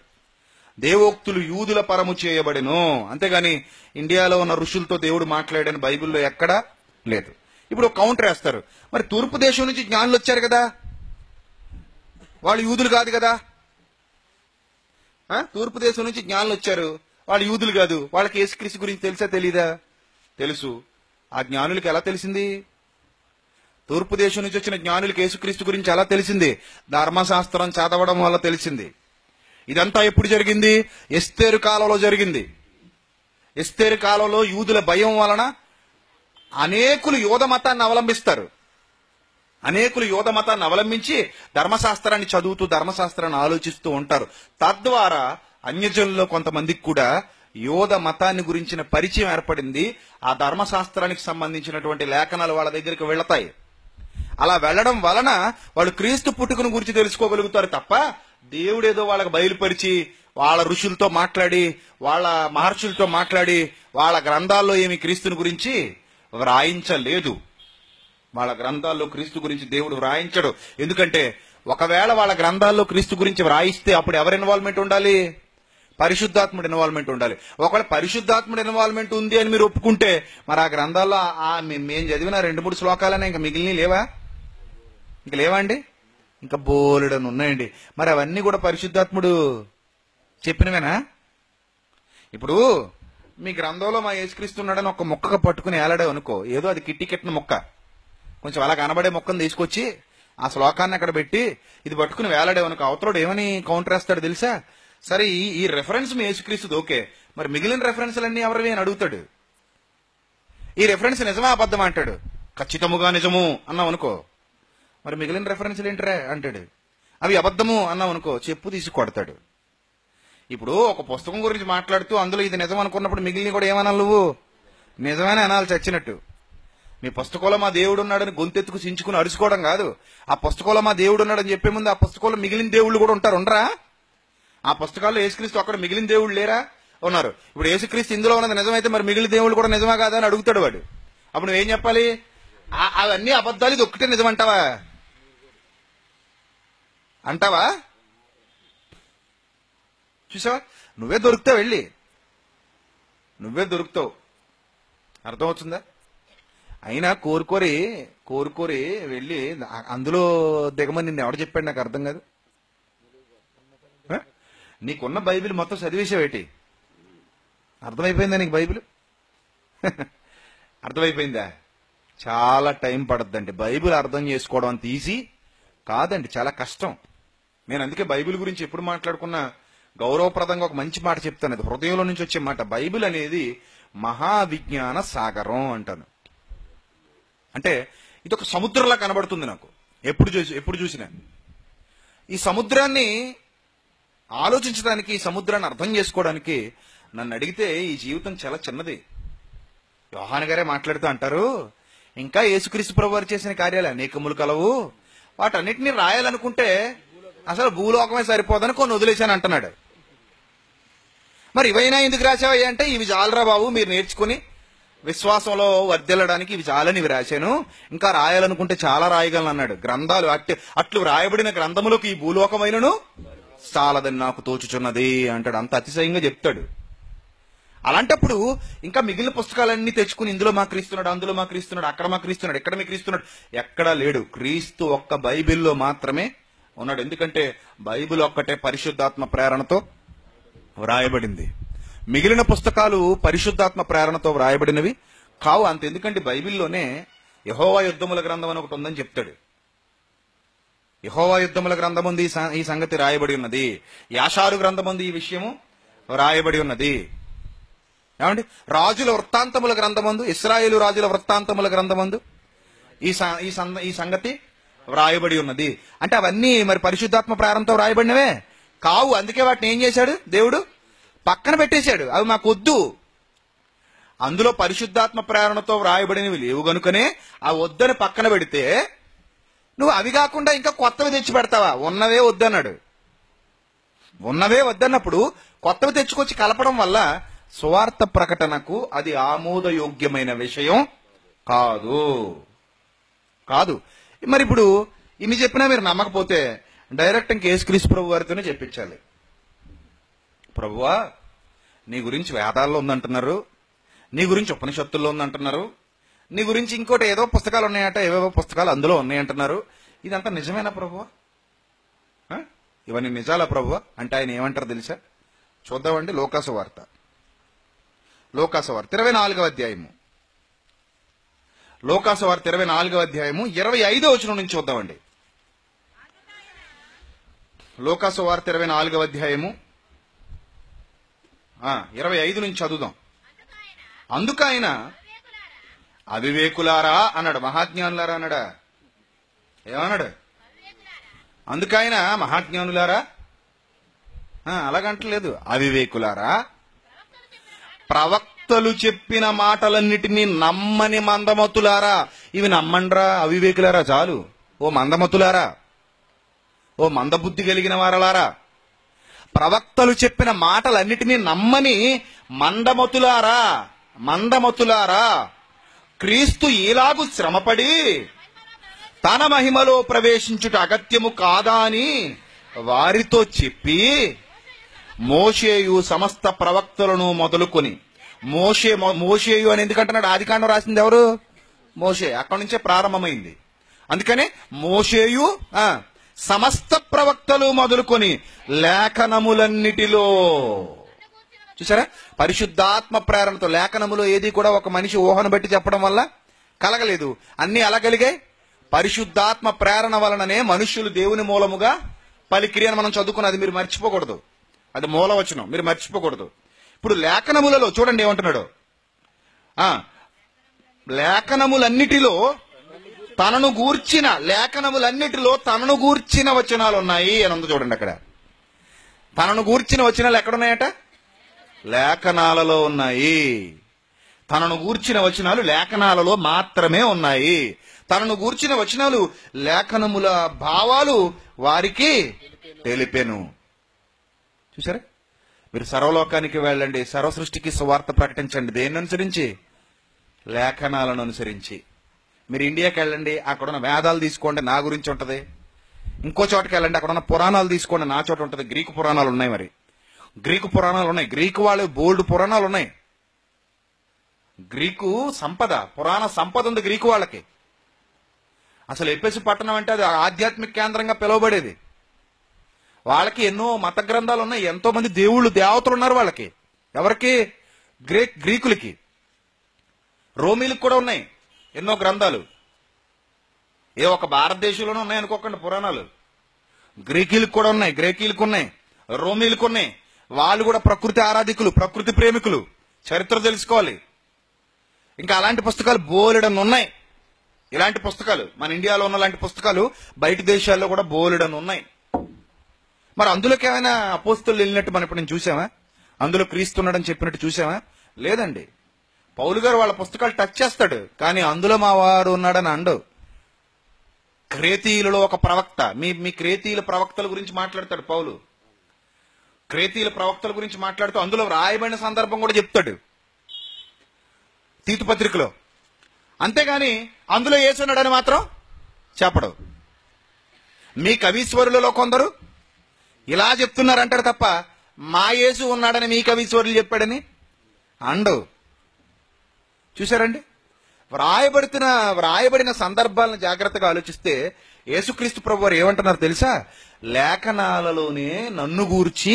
దేవోక్తులు యూదుల పరము చేయబడెను. అంతేగాని ఇండియాలో ఉన్న ఋషులతో దేవుడు మాట్లాడని బైబిల్లో ఎక్కడా లేదు. ఇప్పుడు కౌంటర్ వేస్తారు, మరి తూర్పు దేశం నుంచి జ్ఞానులు వచ్చారు కదా, వాళ్ళు యూదులు కాదు కదా? తూర్పు దేశం నుంచి జ్ఞానులు వచ్చారు, వాళ్ళు యూదులు కాదు. వాళ్ళకి యేసుక్రీస్తు గురించి తెలుసా తెలీదా? తెలుసు. ఆ జ్ఞానులకి ఎలా తెలిసింది? తూర్పు దేశం నుంచి వచ్చిన జ్ఞానులకి యేసుక్రీస్తు గురించి ఎలా తెలిసింది? ధర్మశాస్త్రం చదవడం వల్ల తెలిసింది. ఇదంతా ఎప్పుడు జరిగింది? ఎస్తేరు కాలంలో జరిగింది. ఎస్తేరు కాలంలో యూదుల భయం వలన అనేకులు యూద మతాన్ని అవలంబించి ధర్మశాస్త్రాన్ని చదువుతూ, ధర్మశాస్త్రాన్ని ఆలోచిస్తూ ఉంటారు. తద్వారా అన్యజనుల్లో కొంతమందికి కూడా యూద మతాన్ని గురించిన పరిచయం ఏర్పడింది. ఆ ధర్మశాస్త్రానికి సంబంధించినటువంటి లేఖనాలు వాళ్ళ దగ్గరికి వెళతాయి. అలా వెళ్లడం వలన వాళ్ళు క్రీస్తు పుట్టుకను గురించి తెలుసుకోగలుగుతారు తప్ప, దేవుడేదో వాళ్ళకి బయలుపరిచి, వాళ్ళ ఋషులతో మాట్లాడి, వాళ్ళ మహర్షులతో మాట్లాడి, వాళ్ళ గ్రంథాల్లో ఏమి క్రీస్తుని గురించి వ్రాయించలేదు. వాళ్ళ గ్రంథాల్లో క్రీస్తు గురించి దేవుడు వ్రాయించడు. ఎందుకంటే ఒకవేళ వాళ్ళ గ్రంథాల్లో క్రీస్తు గురించి వ్రాయిస్తే అప్పుడు ఎవరి ఇన్వాల్వ్మెంట్ ఉండాలి? పరిశుద్ధాత్ముడి ఇన్వాల్వ్మెంట్ ఉండాలి. ఒకవేళ పరిశుద్ధాత్ముడి ఇన్వాల్వ్మెంట్ ఉంది అని మీరు ఒప్పుకుంటే మరి ఆ గ్రంథాల్లో మేము చదివిన 2-3 శ్లోకాలనే ఇంకా మిగిలిన లేవా? ఇంకా లేవా అండి? ఇంకా బోలెడని ఉన్నాయండి. మరి అవన్నీ కూడా పరిశుద్ధాత్ముడు చెప్పినవేనా? ఇప్పుడు మీ గ్రంథంలో మా యేసుక్రీస్తున్నాడని ఒక మొక్కగా పట్టుకుని ఏలాడే అనుకో, ఏదో అది కిట్టి కిట్టిన మొక్క, కొంచెం అలా కనబడే మొక్కను తీసుకొచ్చి ఆ శ్లోకాన్ని అక్కడ పెట్టి ఇది పట్టుకుని వేలాడే అనుకో, అవతలోడు ఏమని కౌంటర్ వేస్తాడు తెలుసా? సరే ఈ రెఫరెన్స్ మీ యేసుక్రీస్తుది ఓకే, మరి మిగిలిన రెఫరెన్స్లన్నీ ఎవరివి అని అడుగుతాడు. ఈ రెఫరెన్స్ నిజమా అబద్ధమా అంటాడు. ఖచ్చితముగా నిజము అన్నావు అనుకో, మరి మిగిలిన రెఫరెన్స్లు ఏంటరా అంటాడు. అవి అబద్ధము అన్నావు అనుకో, చెప్పు తీసి కొడతాడు. ఇప్పుడు ఒక పుస్తకం గురించి మాట్లాడుతూ అందులో ఇది నిజం అనుకున్నప్పుడు మిగిలిన కూడా ఏమనాలి? నువ్వు నిజమని అనాలి చచ్చినట్టు. మీ పుస్తకంలో మా దేవుడు ఉన్నాడని గొంతెత్తుకు చించుకుని అరుచుకోవడం కాదు. ఆ పుస్తకంలో మా దేవుడు ఉన్నాడని చెప్పే ముందు ఆ పుస్తకంలో మిగిలిన దేవుళ్ళు కూడా ఉంటారు, ఉండరా? ఆ పుస్తకాల్లో యేసుక్రీస్తు అక్కడ మిగిలిన దేవుళ్ళు లేరా? ఉన్నారు. ఇప్పుడు యేసుక్రీస్తు ఇందులో ఉన్నది నిజమైతే మరి మిగిలిన దేవుళ్ళు కూడా నిజమా కాదా అని అడుగుతాడు వాడు. అప్పుడు నువ్వేం చెప్పాలి? అవన్నీ అబద్ధాలు, ఇది ఒక్కటే నిజం అంటావా? అంటావా? చూసావా, నువ్వే దొరుకుతావు, వెళ్ళి నువ్వే దొరుకుతావు. అర్థమవుతుందా? అయినా కోరుకోరి వెళ్ళి అందులో దిగమని నిన్ను ఎవడు చెప్పాడు? నాకు అర్థం కాదు. నీకున్న బైబిల్ మొత్తం చదివేసావేటి? అర్థమైపోయిందా నీకు బైబిల్? అర్థమైపోయిందా? చాలా టైం పడద్దండి బైబిల్ అర్థం చేసుకోవడం. అంత ఈజీ కాదండి, చాలా కష్టం. నేను అందుకే బైబిల్ గురించి ఎప్పుడు మాట్లాడుకున్నా గౌరవప్రదంగా ఒక మంచి మాట చెప్తాను, అది హృదయంలో నుంచి వచ్చే మాట. బైబిల్ అనేది మహావిజ్ఞాన సాగరం అంటాను. అంటే ఇది ఒక సముద్రంలా కనబడుతుంది నాకు ఎప్పుడు చూసినా. ఈ సముద్రాన్ని ఆలోచించడానికి, ఈ సముద్రాన్ని అర్థం చేసుకోవడానికి నన్ను అడిగితే ఈ జీవితం చాలా చిన్నది. యోహాను గారే మాట్లాడుతూ అంటారు, ఇంకా యేసుక్రీస్తు ప్రభు వారు చేసిన కార్యాలు అనేకములు కలవు, వాటన్నిటినీ రాయాలనుకుంటే అసలు భూలోకమే సరిపోదని కొన్ని వదిలేశాను అంటున్నాడు. మరి ఇవైనా ఎందుకు రాసావయ్యా అంటే, ఇవి చాలరా బాబు మీరు నేర్చుకుని విశ్వాసంలో వర్ధిల్లడానికి ఇవి చాలని ఇవి రాశాను, ఇంకా రాయాలనుకుంటే చాలా రాయగలను అన్నాడు. గ్రంథాలు అట్లు రాయబడిన గ్రంథములకు ఈ భూలోకమైనను చాలదని నాకు తోచుచున్నది అంటాడు. అంత అతిశయంగా చెప్తాడు. అలాంటప్పుడు ఇంకా మిగిలిన పుస్తకాలన్నీ తెచ్చుకుని ఇందులో మా క్రీస్తున్నాడు, అందులో మా క్రీస్తున్నాడు, అక్కడ మా క్రీస్తున్నాడు, ఎక్కడ మీ క్రీస్తున్నాడు, ఎక్కడా లేడు. క్రీస్తు ఒక్క బైబిల్లో మాత్రమే ఉన్నాడు. ఎందుకంటే బైబిల్ ఒక్కటే పరిశుద్ధాత్మ ప్రేరణతో వ్రాయబడింది. మిగిలిన పుస్తకాలు పరిశుద్ధాత్మ ప్రేరణతో వ్రాయబడినవి కావు. అంత ఎందుకంటే బైబిల్లోనే యెహోవా యుద్ధముల గ్రంథం అని ఒకటి ఉందని చెప్తాడు. యెహోవా యుద్ధముల గ్రంథం ఉంది, ఈ సంగతి రాయబడి ఉన్నది. యాషారు గ్రంథం ఉంది, ఈ విషయము రాయబడి ఉన్నది. ఏమండి, రాజుల వృత్తాంతముల గ్రంథమందు, ఇశ్రాయేలు రాజుల వృత్తాంతముల గ్రంథమందు ఈ సంగతి వ్రాయబడి ఉన్నది. అంటే అవన్నీ మరి పరిశుద్ధాత్మ ప్రేరణతో వ్రాయబడినవే కావు. అందుకే వాటిని ఏం చేశాడు దేవుడు? పక్కన పెట్టేశాడు. అవి మాకు వద్దు. అందులో పరిశుద్ధాత్మ ప్రేరణతో వ్రాయబడినవి లేవు గనుకనే ఆ వద్దని పక్కన పెడితే నువ్వు అవి కాకుండా ఇంకా కొత్తవి తెచ్చి పెడతావా? ఉన్నవే వద్దన్నాడు. ఉన్నవే వద్దన్నప్పుడు కొత్తవి తెచ్చుకొచ్చి కలపడం వల్ల సువార్త ప్రకటనకు అది ఆమోదయోగ్యమైన విషయం కాదు. మరి ఇప్పుడు ఇన్ని చెప్పినా మీరు నమ్మకపోతే డైరెక్ట్ ఇంక యేసుక్రీస్తు ప్రభు వారితోనే చెప్పించాలి. ప్రభువా, నీ గురించి వేదాల్లో ఉందంటున్నారు, నీ గురించి ఉపనిషత్తుల్లో ఉందంటున్నారు, నీ గురించి ఇంకోటి ఏదో పుస్తకాలు ఉన్నాయట, ఏవేవో పుస్తకాలు అందులో ఉన్నాయంటున్నారు, ఇదంతా నిజమేనా ప్రభువా? ఇవన్నీ నిజాలా ప్రభువా అంటే ఆయన ఏమంటారు తెలుసా? చూద్దామండి. లోకాసు వార్త 24వ అధ్యాయము. లోకాసు వార్త 24వ అధ్యాయము 25వ వచనం నుంచి చూద్దామండి. లోకాసు వార్త 24వ అధ్యాయము 25 నుంచి చదువుదాం. అందుకైన అవివేకులారా అన్నాడు. మహాజ్ఞానులారా అన్నాడా? ఏమన్నాడు? అందుకైన మహాజ్ఞానులారా అలాగంటలేదు. అవివేకులారా, ప్రవక్తలు చెప్పిన మాటలన్నిటినీ నమ్మని మందమతులారా. ఇవి నమ్మండ్రా అవివేకులారా చాలు. ఓ మందమతులారా, ఓ మందబుద్ధి కలిగిన వారలారా, ప్రవక్తలు చెప్పిన మాటలన్నిటినీ నమ్మని మందమతులారా, క్రీస్తు ఈలాగు శ్రమపడి తన మహిమలో ప్రవేశించుట అగత్యము కాదా అని వారితో చెప్పి మోషేయు సమస్త ప్రవక్తలను మొదలుకొని. మోషేయు అని ఎందుకంటున్నాడు? ఆదికాండం రాసింది ఎవరు? మోషే. అక్కడి నుంచే ప్రారంభమైంది. అందుకనే మోషేయు సమస్త ప్రవక్తలు మొదలుకొని లేఖనములన్నిటిలో. చూసారా, పరిశుద్ధాత్మ ప్రేరణతో. లేఖనములో ఏది కూడా ఒక మనిషి ఊహను బట్టి చెప్పడం వల్ల కలగలేదు, అన్ని అలా కలిగాయి. పరిశుద్ధాత్మ ప్రేరణ వలననే మనుష్యులు దేవుని మూలముగా పలికిరి అని మనం చదువుకున్నది మీరు మర్చిపోకూడదు. అది మూలవచనం, మీరు మర్చిపోకూడదు. ఇప్పుడు లేఖనములలో చూడండి ఏమంటున్నాడు. లేఖనములన్నిటిలో తనను గూర్చిన, లేఖనములన్నిటిలో తనను గూర్చిన వచనాలు ఉన్నాయి అని ఉంది. చూడండి అక్కడ తనను గూర్చిన వచనాలు ఎక్కడున్నాయట? లేఖనాలలో ఉన్నాయి. తనను గూర్చిన వచనాలు లేఖనాలలో మాత్రమే ఉన్నాయి. తనను గూర్చిన వచనాలు లేఖనముల భావాలు వారికి తెలిపెను. చూసారా, మీరు సర్వలోకానికి వెళ్ళండి, సర్వ సృష్టికి సువార్త ప్రకటించండి. దేన్ని అనుసరించి? లేఖనాలను అనుసరించి. మీరు ఇండియాకి వెళ్ళండి, అక్కడ ఉన్న వేదాలు తీసుకోండి, నా గురించి ఉంటది. ఇంకో చోటకి వెళ్ళండి, అక్కడ ఉన్న పురాణాలు తీసుకోండి, నా చోట ఉంటది. గ్రీకు పురాణాలు ఉన్నాయి. మరి గ్రీకు పురాణాలు ఉన్నాయి. గ్రీకు వాళ్ళు బోల్డ్ పురాణాలు ఉన్నాయి. గ్రీకు సంపద, పురాణ సంపద ఉంది గ్రీకు వాళ్ళకి. అసలు ఎఫెసు పట్టణం అంటే అది ఆధ్యాత్మిక కేంద్రంగా పిలువబడేది. వాళ్ళకి ఎన్నో మత గ్రంథాలు ఉన్నాయి, ఎంతో మంది దేవుళ్ళు దేవతలు ఉన్నారు వాళ్ళకి. ఎవరికి? గ్రీకులకి. రోమీలకు కూడా ఉన్నాయి ఎన్నో గ్రంథాలు. ఏ ఒక భారతదేశంలోనే ఉన్నాయి అనుకోకండి పురాణాలు. గ్రీకులకు కూడా ఉన్నాయి, గ్రీకులకు ఉన్నాయి, రోమీలకు ఉన్నాయి. వాళ్ళు కూడా ప్రకృతి ఆరాధికులు, ప్రకృతి ప్రేమికులు. చరిత్ర తెలుసుకోవాలి. ఇంకా అలాంటి పుస్తకాలు బోలెడన్ని ఉన్నాయి. ఇలాంటి పుస్తకాలు మన ఇండియాలో ఉన్న లాంటి పుస్తకాలు బయట దేశాల్లో కూడా బోలెడన్ని ఉన్నాయి. మరి అందులోకి ఏమైనా అపోస్తలులు వెళ్ళినట్టు మనం ఇప్పుడు చూసామా? అందులో క్రీస్తున్నాడని చెప్పినట్టు చూసామా? లేదండి. పౌలు గారు వాళ్ళ పుస్తకాలు టచ్ చేస్తాడు, కానీ అందులో మా వారు ఉన్నాడని అండవు. క్రేతీయులలో ఒక ప్రవక్త, మీ క్రేతీయుల ప్రవక్తల గురించి మాట్లాడతాడు పౌలు. క్రేతీయుల ప్రవక్తల గురించి మాట్లాడుతూ అందులో రాయబడిన సందర్భం కూడా చెప్తాడు తీతు పత్రికలో. అంతేగాని అందులో యేసున్నాడని మాత్రం చెప్పడు. మీ కవీశ్వరులలో కొందరు ఇలా చెప్తున్నారంటాడు తప్ప మా యేసు ఉన్నాడని మీ కవీశ్వరులు చెప్పాడని అండవు. చూశారండి, వ్రాయబడిన సందర్భాలను జాగ్రత్తగా ఆలోచిస్తే యేసుక్రీస్తు ప్రభు వారు ఏమంటున్నారు తెలుసా? లేఖనాలలోనే నన్ను గూర్చి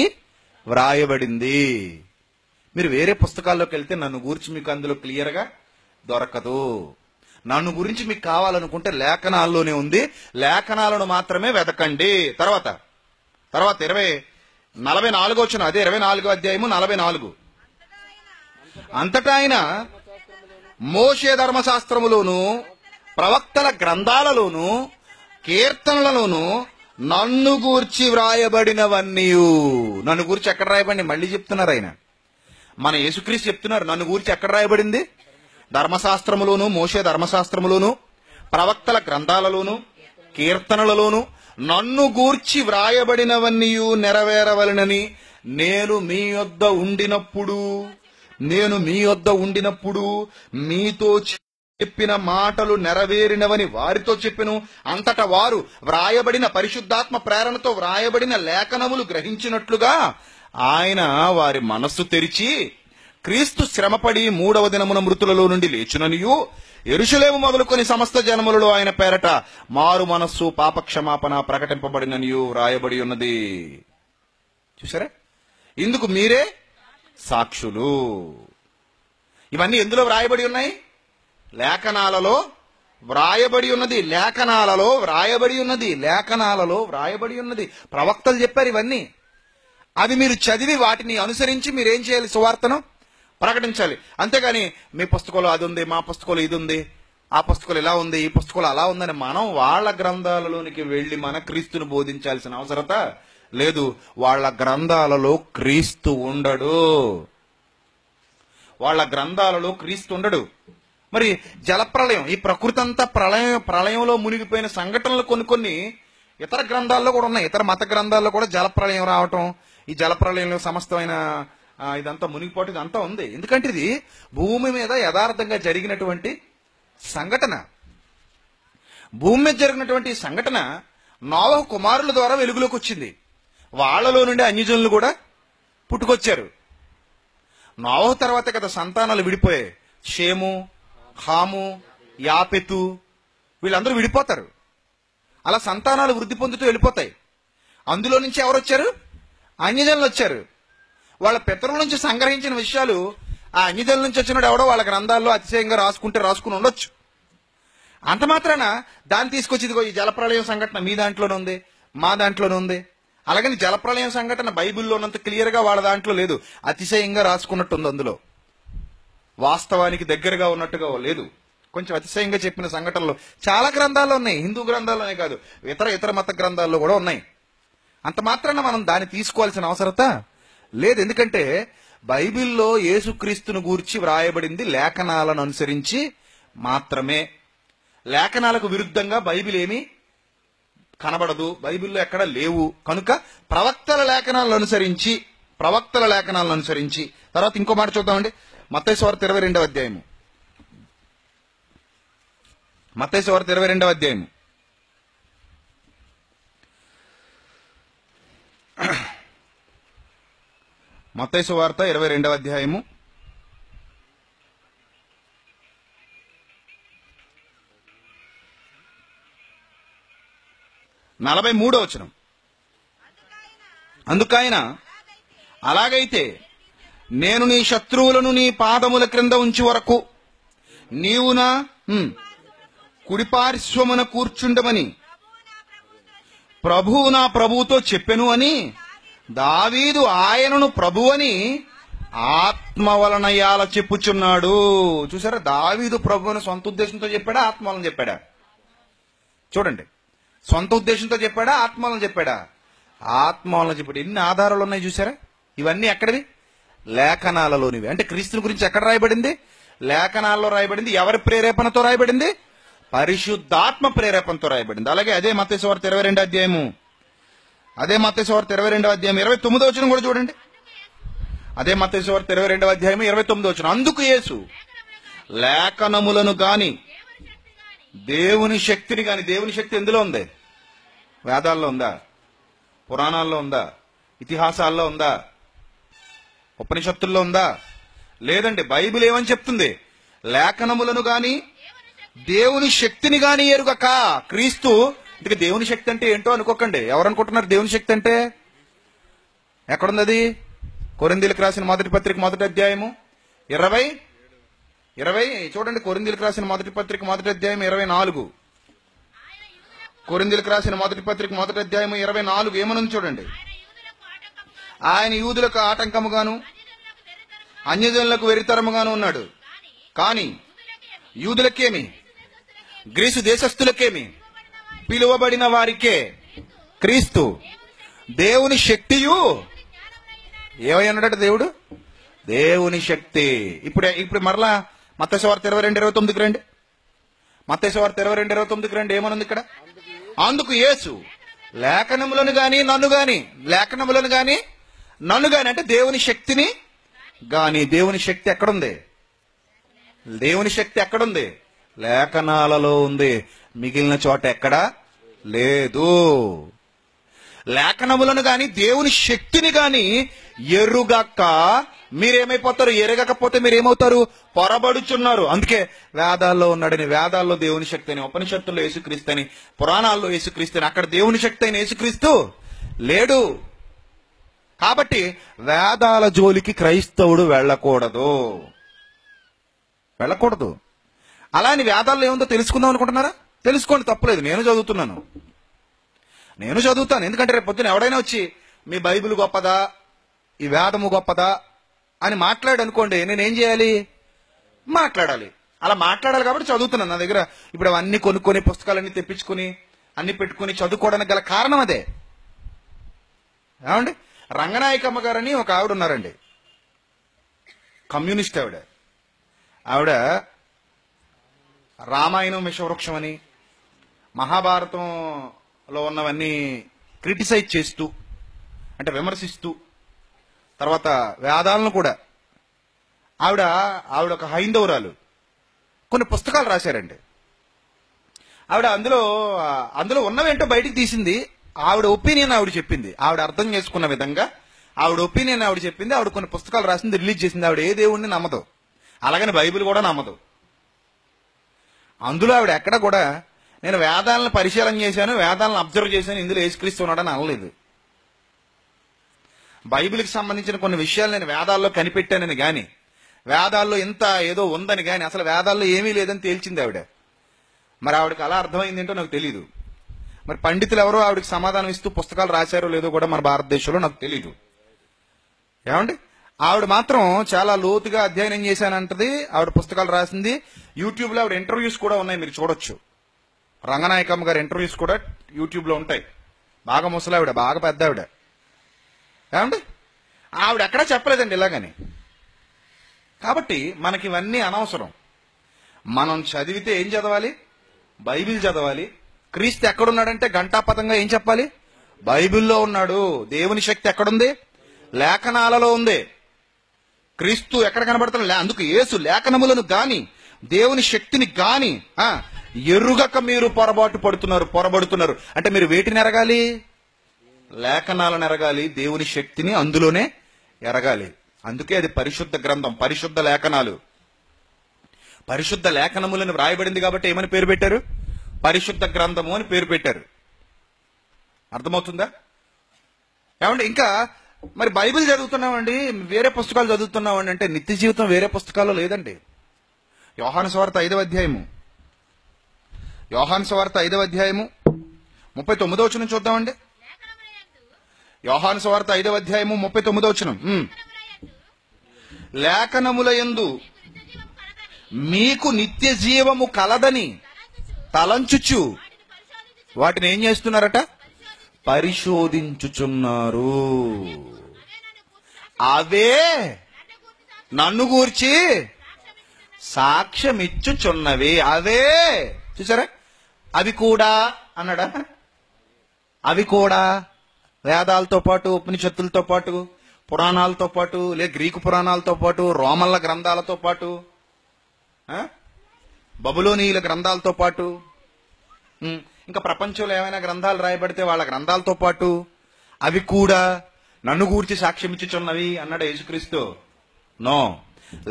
వ్రాయబడింది. మీరు వేరే పుస్తకాల్లోకి వెళ్తే నన్ను గూర్చి మీకు అందులో క్లియర్ గా దొరకదు. నన్ను గురించి మీకు కావాలనుకుంటే లేఖనాల్లోనే ఉంది, లేఖనాలను మాత్రమే వెతకండి. తర్వాత 44వ వచనం, అదే 24వ అధ్యాయము 44. అంతటా ఆయన మోషే ధర్మశాస్త్రములోను ప్రవక్తల గ్రంథాలలోను కీర్తనలలోను నన్ను గూర్చి వ్రాయబడినవన్నీ. నన్ను గూర్చి ఎక్కడ రాయబడింది? మళ్ళీ చెప్తున్నారు ఆయన. మన యేసుక్రీస్తు చెప్తున్నారు నన్ను గూర్చి ఎక్కడ రాయబడింది? ధర్మశాస్త్రములోను, మోషే ధర్మశాస్త్రములోను, ప్రవక్తల గ్రంథాలలోను, కీర్తనలలోను నన్ను గూర్చి వ్రాయబడినవన్నీ నెరవేరవలనని నేను మీ యొద్ద ఉండినప్పుడు మీతో చెప్పిన మాటలు నెరవేరినవని వారితో చెప్పెను. అంతటా వారు వ్రాయబడిన పరిశుద్ధాత్మ ప్రేరణతో వ్రాయబడిన లేఖనములు గ్రహించినట్లుగా ఆయన వారి మనస్సు తెరిచి క్రీస్తు శ్రమపడి 3వ దినమున మృతులలో నుండి లేచుననియు యెరూషలేము మొదలుకొని సమస్త జనములలో ఆయన పేరట మారు మనస్సు పాపక్షమాపణ ప్రకటింపబడిననియు వ్రాయబడి ఉన్నది. చూసారా, ఇందుకు మీరే సాక్షులు. ఇవన్నీ ఎందులో వ్రాయబడి ఉన్నాయి? లేఖనాలలో వ్రాయబడి ఉన్నది. లేఖనాలలో వ్రాయబడి ఉన్నది. ప్రవక్తలు చెప్పారు ఇవన్నీ. అవి మీరు చదివి వాటిని అనుసరించి మీరేం చేయాలి? సువార్తను ప్రకటించాలి. అంతేగాని మీ పుస్తకంలో అది ఉంది, మా పుస్తకంలో ఇది ఉంది, ఆ పుస్తకంలో ఇలా ఉంది, ఈ పుస్తకంలో అలా ఉందని మనం వాళ్ళ గ్రంథాలలోనికి వెళ్లి మన క్రీస్తును బోధించాల్సిన అవసరత లేదు. వాళ్ళ గ్రంథాలలో క్రీస్తు ఉండడు. మరి జలప్రళయం, ఈ ప్రకృతి అంతా ప్రళయంలో మునిగిపోయిన సంఘటనలు కొన్ని ఇతర గ్రంథాల్లో కూడా ఉన్నాయి. ఇతర మత గ్రంథాల్లో కూడా జలప్రళయం రావటం, ఈ జలప్రళయంలో సమస్తమైన ఇదంతా మునిగిపోవటం ఇదంతా ఉంది. ఎందుకంటే ఇది భూమి మీద యథార్థంగా జరిగినటువంటి సంఘటన. భూమి మీద జరిగినటువంటి సంఘటన నోవహు కుమారుల ద్వారా వెలుగులోకి వచ్చింది. వాళ్లలో నుండి అన్యజనులు కూడా పుట్టుకొచ్చారు. నోవహు తర్వాత కదా సంతానాలు విడిపోయాయి. షేము, హాము, యాపెతు వీళ్ళందరూ విడిపోతారు. అలా సంతానాలు వృద్ధి పొందుతూ వెళ్ళిపోతాయి. అందులో నుంచి ఎవరు వచ్చారు? అన్యజనులు వచ్చారు. వాళ్ళ పితరుల నుంచి సంగ్రహించిన విషయాలు ఆ అన్యజనుల నుంచి వచ్చినప్పుడు ఎవడో వాళ్ళ గ్రంథాల్లో అతిశయంగా రాసుకుని ఉండొచ్చు. అంత మాత్రాన దాన్ని తీసుకొచ్చి ఇదిగో ఈ జలప్రళయం సంఘటన మీ దాంట్లోనే ఉంది, మా దాంట్లోనే ఉంది. అలాగని జలప్రళయం సంఘటన బైబిల్లో ఉన్నంత క్లియర్ గా వాళ్ళ దాంట్లో లేదు, అతిశయంగా రాసుకున్నట్టు ఉంది. అందులో వాస్తవానికి దగ్గరగా ఉన్నట్టుగా లేదు, కొంచెం అతిశయంగా చెప్పిన సంఘటనలు చాలా గ్రంథాల్లో ఉన్నాయి. హిందూ గ్రంథాల్లోనే కాదు, ఇతర మత గ్రంథాల్లో కూడా ఉన్నాయి. అంత మాత్రాన మనం దాన్ని తీసుకోవాల్సిన అవసరత లేదు. ఎందుకంటే బైబిల్లో యేసుక్రీస్తును గూర్చి వ్రాయబడింది లేఖనాలను అనుసరించి మాత్రమే. లేఖనాలకు విరుద్ధంగా బైబిల్ ఏమీ కనబడదు, బైబిల్లో ఎక్కడ లేవు. కనుక ప్రవక్తల లేఖనాలను అనుసరించి తర్వాత ఇంకో మాట చూద్దామండి. మత్తయి సువార్త 22వ అధ్యాయము. మత్తయి సువార్త 22వ అధ్యాయము. మత్తయి సువార్త 22వ అధ్యాయము 43వ వచనం. అందుకైన అలాగైతే నేను నీ శత్రువులను నీ పాదముల క్రింద ఉంచి వరకు నీవు నా కుడిపార్శ్వమున కూర్చుండమని ప్రభువు నా ప్రభువుతో చెప్పెను అని దావీదు ఆయనను ప్రభువని ఆత్మ వలన యాల చెప్పుచున్నాడు. చూసారా, దావీదు ప్రభువుని సొంత ఉద్దేశంతో చెప్పాడా, ఆత్మ వలన చెప్పాడా? చూడండి, సొంత ఉద్దేశంతో చెప్పాడా, ఆత్మ వలన చెప్పాడా? ఆత్మ వలన చెప్పాడు. ఎన్ని ఆధారాలు ఉన్నాయి చూసారా? ఇవన్నీ ఎక్కడివి? లేఖనాలలోనివి. అంటే క్రీస్తుని గురించి ఎక్కడ రాయబడింది? లేఖనాల్లో రాయబడింది. ఎవరి ప్రేరేపణతో రాయబడింది? పరిశుద్ధాత్మ ప్రేరేపణతో రాయబడింది. అలాగే అదే మత్తయి సువార్త 22వ అధ్యాయము, 29వ వచనం కూడా చూడండి. అదే మత్తయి సువార్త 22వ అధ్యాయము 29వ వచనం. అందుకు యేసు లేఖనములను గాని దేవుని శక్తిని గాని, దేవుని శక్తి ఎందులో ఉంది? వేదాల్లో ఉందా? పురాణాల్లో ఉందా? ఇతిహాసాల్లో ఉందా? ఉపనిషత్తుల్లో ఉందా? లేదండి. బైబిల్ ఏమని చెప్తుంది? లేఖనములను గాని దేవుని శక్తిని గాని ఎరుగక. క్రీస్తు ఇందుకు దేవుని శక్తి అంటే ఏంటో అనుకోకండి. ఎవరు అనుకుంటున్నారు దేవుని శక్తి అంటే? ఎక్కడుంది అది? కొరింథీయులకు రాసిన మొదటి పత్రిక 1వ అధ్యాయము 20 చూడండి. కొరింథీయులకు రాసిన మొదటి పత్రిక 1వ అధ్యాయం 24. కొరింథీయులకు రాసిన మొదటి పత్రిక 1వ అధ్యాయం 24 ఏమనుంది చూడండి. ఆయన యూదులకు ఆటంకముగాను అన్యజనులకు వెరితరముగాను ఉన్నాడు. కానీ యూదులకేమి, గ్రీసు దేశస్థులకేమి, పిలువబడిన వారికే క్రీస్తు దేవుని శక్తియు. ఏమన్నాడట దేవుడు? దేవుని శక్తి. ఇప్పుడు మరలా మత్తయి సువార్త 22:29కి రండి. మత్తయి సువార్త 22:29కి రండి. ఏమనుంది ఇక్కడ? అందుకు యేసు లేఖనములను గాని నన్ను గాని అంటే దేవుని శక్తిని గాని. దేవుని శక్తి ఎక్కడుంది? దేవుని శక్తి ఎక్కడుంది? లేఖనాలలో ఉంది. మిగిలిన చోట ఎక్కడా లేదు. లేఖనములను గాని దేవుని శక్తిని గాని ఎరుగక మీరేమైపోతారు? ఎరగకపోతే మీరేమవుతారు? పొరబడుచున్నారు. అందుకే వేదాల్లో ఉన్నాడని, వేదాల్లో దేవుని శక్తి అని, ఉపనిషత్తుల్లో యేసుక్రీస్తు అని, పురాణాల్లో యేసుక్రీస్తు అని. అక్కడ దేవుని శక్తి అయిన యేసుక్రీస్తు లేడు. కాబట్టి వేదాల జోలికి క్రైస్తవుడు వెళ్ళకూడదు. అలాని వేదాల్లో ఏముందో తెలుసుకుందాం అనుకుంటున్నారా? తెలుసుకోండి, తప్పులేదు. నేను చదువుతాను. ఎందుకంటే రేపు పొద్దున ఎవడైనా వచ్చి మీ బైబిల్ గొప్పదా, ఈ వేదము గొప్పదా అని మాట్లాడు అనుకోండి, నేనేం చేయాలి? మాట్లాడాలి. అలా మాట్లాడాలి కాబట్టి చదువుతున్నాను. నా దగ్గర ఇప్పుడు అవన్నీ కొనుక్కొని, పుస్తకాలన్నీ తెప్పించుకుని, అన్ని పెట్టుకుని చదువుకోవడానికి గల కారణం అదే. ఏమండి, రంగనాయకమ్మ గారని ఒక ఆవిడ ఉన్నారండి, కమ్యూనిస్ట్ ఆవిడ. రామాయణం విషవృక్షం అని, మహాభారతంలో ఉన్నవన్నీ క్రిటిసైజ్ చేస్తూ, అంటే విమర్శిస్తూ, తర్వాత వేదాలను కూడా ఆవిడ ఒక హైందవురాలు కొన్ని పుస్తకాలు రాశారండి. ఆవిడ అందులో ఉన్నవేంటో బయటికి తీసింది. ఆవిడ ఒపీనియన్ ఆవిడ చెప్పింది. ఆవిడ అర్థం చేసుకున్న విధంగా ఆవిడ ఒపీనియన్ ఆవిడ చెప్పింది, ఆవిడ కొన్ని పుస్తకాలు రాసింది, రిలీజ్ చేసింది. ఆవిడ ఏ దేవుడిని నమ్మదు, అలాగని బైబిల్ కూడా నమ్మదు. అందులో ఆవిడ ఎక్కడ కూడా నేను వేదాలను పరిశీలన చేశాను, వేదాలను అబ్జర్వ్ చేశాను, ఇందులో యేసుక్రీస్తు ఉన్నాడని అనలేదు. బైబిల్కి సంబంధించిన కొన్ని విషయాలు నేను వేదాల్లో కనిపెట్టానని గాని, వేదాల్లో ఇంత ఏదో ఉందని గాని, అసలు వేదాల్లో ఏమీ లేదని తేల్చింది ఆవిడ. మరి ఆవిడకి అలా అర్థమైందేంటో నాకు తెలియదు. మరి పండితులు ఎవరో ఆవిడకి సమాధానం ఇస్తూ పుస్తకాలు రాశారో లేదో కూడా మన భారతదేశంలో నాకు తెలియదు. ఏమండి, ఆవిడ మాత్రం చాలా లోతుగా అధ్యయనం చేశానంటది. ఆవిడ పుస్తకాలు రాసింది. యూట్యూబ్ లో ఆవిడ ఇంటర్వ్యూస్ కూడా ఉన్నాయి, మీరు చూడొచ్చు. రంగనాయకమ్మ గారి ఇంటర్వ్యూస్ కూడా యూట్యూబ్ లో ఉంటాయి. బాగా ముసలావిడ, బాగా పెద్ద ఆవిడ. ఏమండి, ఆవిడ ఎక్కడా చెప్పలేదండి ఇలాగని. కాబట్టి మనకి ఇవన్నీ అనవసరం. మనం చదివితే ఏం చదవాలి? బైబిల్ చదవాలి. క్రీస్తు ఎక్కడున్నాడంటే ఘంటాపథంగా ఏం చెప్పాలి? బైబిల్లో ఉన్నాడు. దేవుని శక్తి ఎక్కడుంది? లేఖనాలలో ఉంది. క్రీస్తు ఎక్కడ కనబడుతున్నాడు? అందుకు యేసు లేఖనములను గాని దేవుని శక్తిని గాని ఎరుగక మీరు పొరబడుతున్నారు. అంటే మీరు వేటిని ఎరగాలి? లేఖనాలను ఎరగాలి, దేవుని శక్తిని అందులోనే ఎరగాలి. అందుకే అది పరిశుద్ధ గ్రంథం, పరిశుద్ధ లేఖనాలు. పరిశుద్ధ లేఖనములను వ్రాయబడింది కాబట్టి ఏమని పేరు పెట్టారు? పరిశుద్ధ గ్రంథము అని పేరు పెట్టారు. అర్థమవుతుందా? ఏమంటే ఇంకా మరి బైబిల్ చదువుతున్నామండి, వేరే పుస్తకాలు చదువుతున్నామండి అంటే నిత్య జీవితం వేరే పుస్తకాల్లో లేదండి. యోహాను సువార్త 5వ అధ్యాయము, యోహాను సువార్త 5వ అధ్యాయము 39వ వచనం చూద్దామండి. యోహాను సువార్త 5వ అధ్యాయము 39వ వచనం. లేఖనములయందు మీకు నిత్య జీవము కలదని తలంచుచు వాటిని ఏం చేస్తున్నారట? పరిశోధించుచున్నారు. అవే నన్ను గూర్చి సాక్ష్యమిచ్చుచున్నవి. అవే చూసారా, అవి కూడా అన్నాడా? అవి కూడా వేదాలతో పాటు, ఉపనిషత్తులతో పాటు, పురాణాలతో పాటు, గ్రీకు పురాణాలతో పాటు, రోమన్ల గ్రంథాలతో పాటు, బబులోనీయుల గ్రంథాలతో పాటు, ఇంకా ప్రపంచంలో ఏమైనా గ్రంథాలు రాయబడితే వాళ్ళ గ్రంథాలతో పాటు అవి కూడా నన్ను గూర్చి సాక్ష్యం ఇచ్చుచున్నవి అన్నాడు యేసుక్రీస్తు. నో,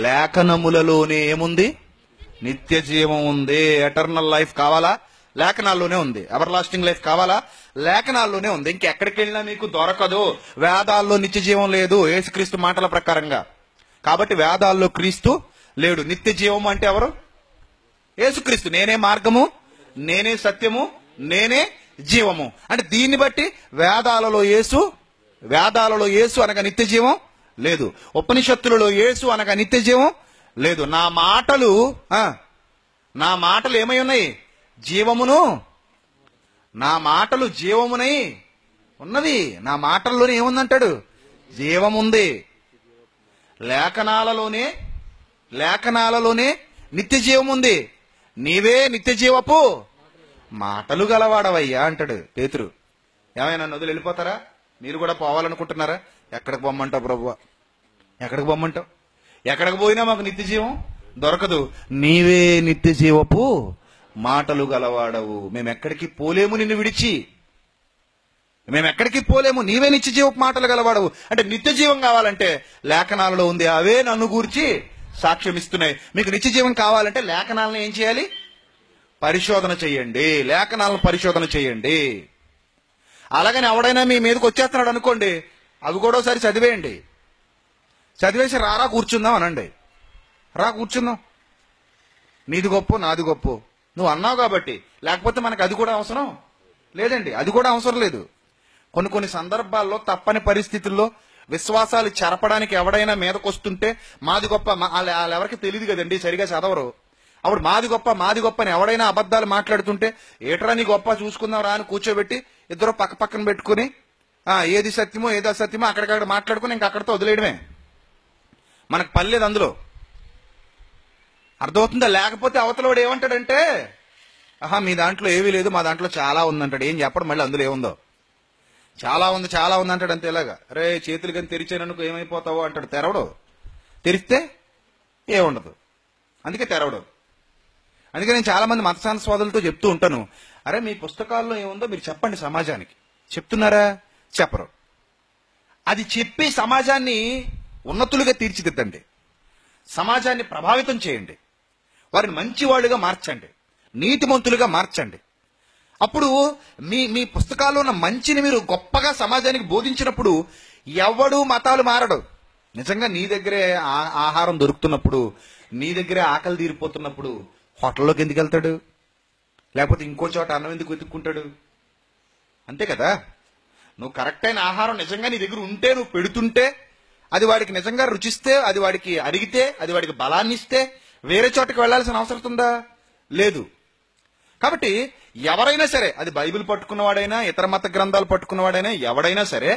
లేఖనములలోనే ఏముంది? నిత్య జీవం ఉంది. ఎటర్నల్ లైఫ్ కావాలా? లేఖనాల్లోనే ఉంది. ఎవర్ లాస్టింగ్ లైఫ్ కావాలా? లేఖనాల్లోనే ఉంది. ఇంకెక్కడికి వెళ్ళినా మీకు దొరకదు. వేదాల్లో నిత్య జీవం లేదు యేసుక్రీస్తు మాటల ప్రకారంగా. కాబట్టి వేదాల్లో క్రీస్తు లేడు. నిత్య జీవం అంటే ఎవరు? యేసుక్రీస్తు. నేనే మార్గము, నేనే సత్యము, నేనే జీవము. అంటే దీన్ని బట్టి వేదాలలో యేసు అనగా నిత్య జీవం లేదు. ఉపనిషత్తులలో యేసు అనగా నిత్య జీవం లేదు. నా మాటలు ఏమై ఉన్నాయి? జీవమును. నా మాటలు జీవమునై ఉన్నది. నా మాటల్లోనే ఏముందంటాడు? జీవముంది. లేఖనాలలోనే నిత్య జీవం ఉంది. నీవే నిత్య జీవపు మాటలు గలవాడవయ్యా అంటాడు పేతురు. ఏమైనా నన్ను వదిలి వెళ్ళిపోతారా? మీరు కూడా పోవాలనుకుంటున్నారా? ఎక్కడికి పొమ్మంటావు ప్రభువా? ఎక్కడికి పొమ్మంటావు? ఎక్కడికి పోయినా మాకు నిత్య జీవం దొరకదు. నీవే నిత్య జీవపు మాటలు గలవాడవు. మేమెక్కడికి పోలేము నిన్ను విడిచి, మేమెక్కడికి పోలేము. నీవే నిత్య జీవపు మాటలు గలవాడవు. అంటే నిత్య జీవం కావాలంటే లేఖనాలలో ఉంది. అవే నన్ను గూర్చి సాక్ష్యం ఇస్తున్నాయి. మీకు నిత్య జీవం కావాలంటే లేఖనాలను ఏం చేయాలి? పరిశోధన చెయ్యండి. లేఖనాలను పరిశోధన చెయ్యండి. అలాగని ఎవడైనా మీ మీదకి వచ్చేస్తున్నాడు అనుకోండి, అవి కూడా ఒకసారి చదివేయండి. చదివేసి రారా కూర్చుందాం అనండి. రా కూర్చుందాం. నీది గొప్ప, నాది గొప్ప నువ్వు అన్నావు కాబట్టి. లేకపోతే మనకు అది కూడా అవసరం లేదండి. అది కూడా అవసరం లేదు. కొన్ని సందర్భాల్లో తప్పని పరిస్థితుల్లో విశ్వాసాలు చెరపడానికి ఎవడైనా మీదకి వస్తుంటే మాది గొప్ప, వాళ్ళెవరికి తెలియదు కదండి, సరిగా చదవరు. అప్పుడు మాది గొప్ప అని ఎవడైనా అబద్ధాలు మాట్లాడుతుంటే ఏట్రా నీ గొప్ప చూసుకుందాం రా అని కూర్చోబెట్టి ఇద్దరు పక్కన పెట్టుకుని ఏది సత్యమో ఏది అసత్యమో అక్కడికక్కడ మాట్లాడుకుని ఇంక అక్కడితో వదిలేయడమే. మనకు పని లేదు అందులో. అర్థమవుతుందా? లేకపోతే అవతలవాడు ఏమంటాడంటే, మీ దాంట్లో ఏమీ లేదు, మా దాంట్లో చాలా ఉందంటాడు. ఏం చెప్పడం మళ్ళీ అందులో ఏముందో? చాలా ఉంది అంటాడు. అంతే ఇలాగా. రే చేతులు కానీ తెరిచాననుకో ఏమైపోతావో అంటాడు. తెరవడు. తెరిస్తే ఏముండదు. అందుకే తెరవడు. అందుకే నేను చాలా మంది మత సోదరులతో చెప్తూ ఉంటాను, అరే మీ పుస్తకాల్లో ఏముందో మీరు చెప్పండి సమాజానికి. చెప్తున్నారా? చెప్పరు. అది చెప్పి సమాజాన్ని ఉన్నతులుగా తీర్చిదిద్దండి, సమాజాన్ని ప్రభావితం చేయండి, వారిని మంచివాళ్ళుగా మార్చండి, నీతిమంతులుగా మార్చండి. అప్పుడు మీ మీ పుస్తకాల్లో ఉన్న మంచిని మీరు గొప్పగా సమాజానికి బోధించినప్పుడు ఎవడు మతాలు మారడు. నిజంగా నీ దగ్గరే ఆహారం దొరుకుతున్నప్పుడు, నీ దగ్గరే ఆకలి తీరిపోతున్నప్పుడు హోటల్లోకి ఎందుకు వెళ్తాడు? లేకపోతే ఇంకో చోట అన్నం ఎందుకు వెతుక్కుంటాడు? అంతే కదా. నువ్వు కరెక్ట్ అయిన ఆహారం నిజంగా నీ దగ్గర ఉంటే, నువ్వు పెడుతుంటే, అది వాడికి నిజంగా రుచిస్తే, అది వాడికి అరిగితే, అది వాడికి బలాన్ని ఇస్తే వేరే చోటకి వెళ్లాల్సిన అవసరం ఉందా? లేదు. కాబట్టి ఎవరైనా సరే, అది బైబిల్ పట్టుకున్నవాడైనా, ఇతర మత గ్రంథాలు పట్టుకున్నవాడైనా, ఎవడైనా సరే,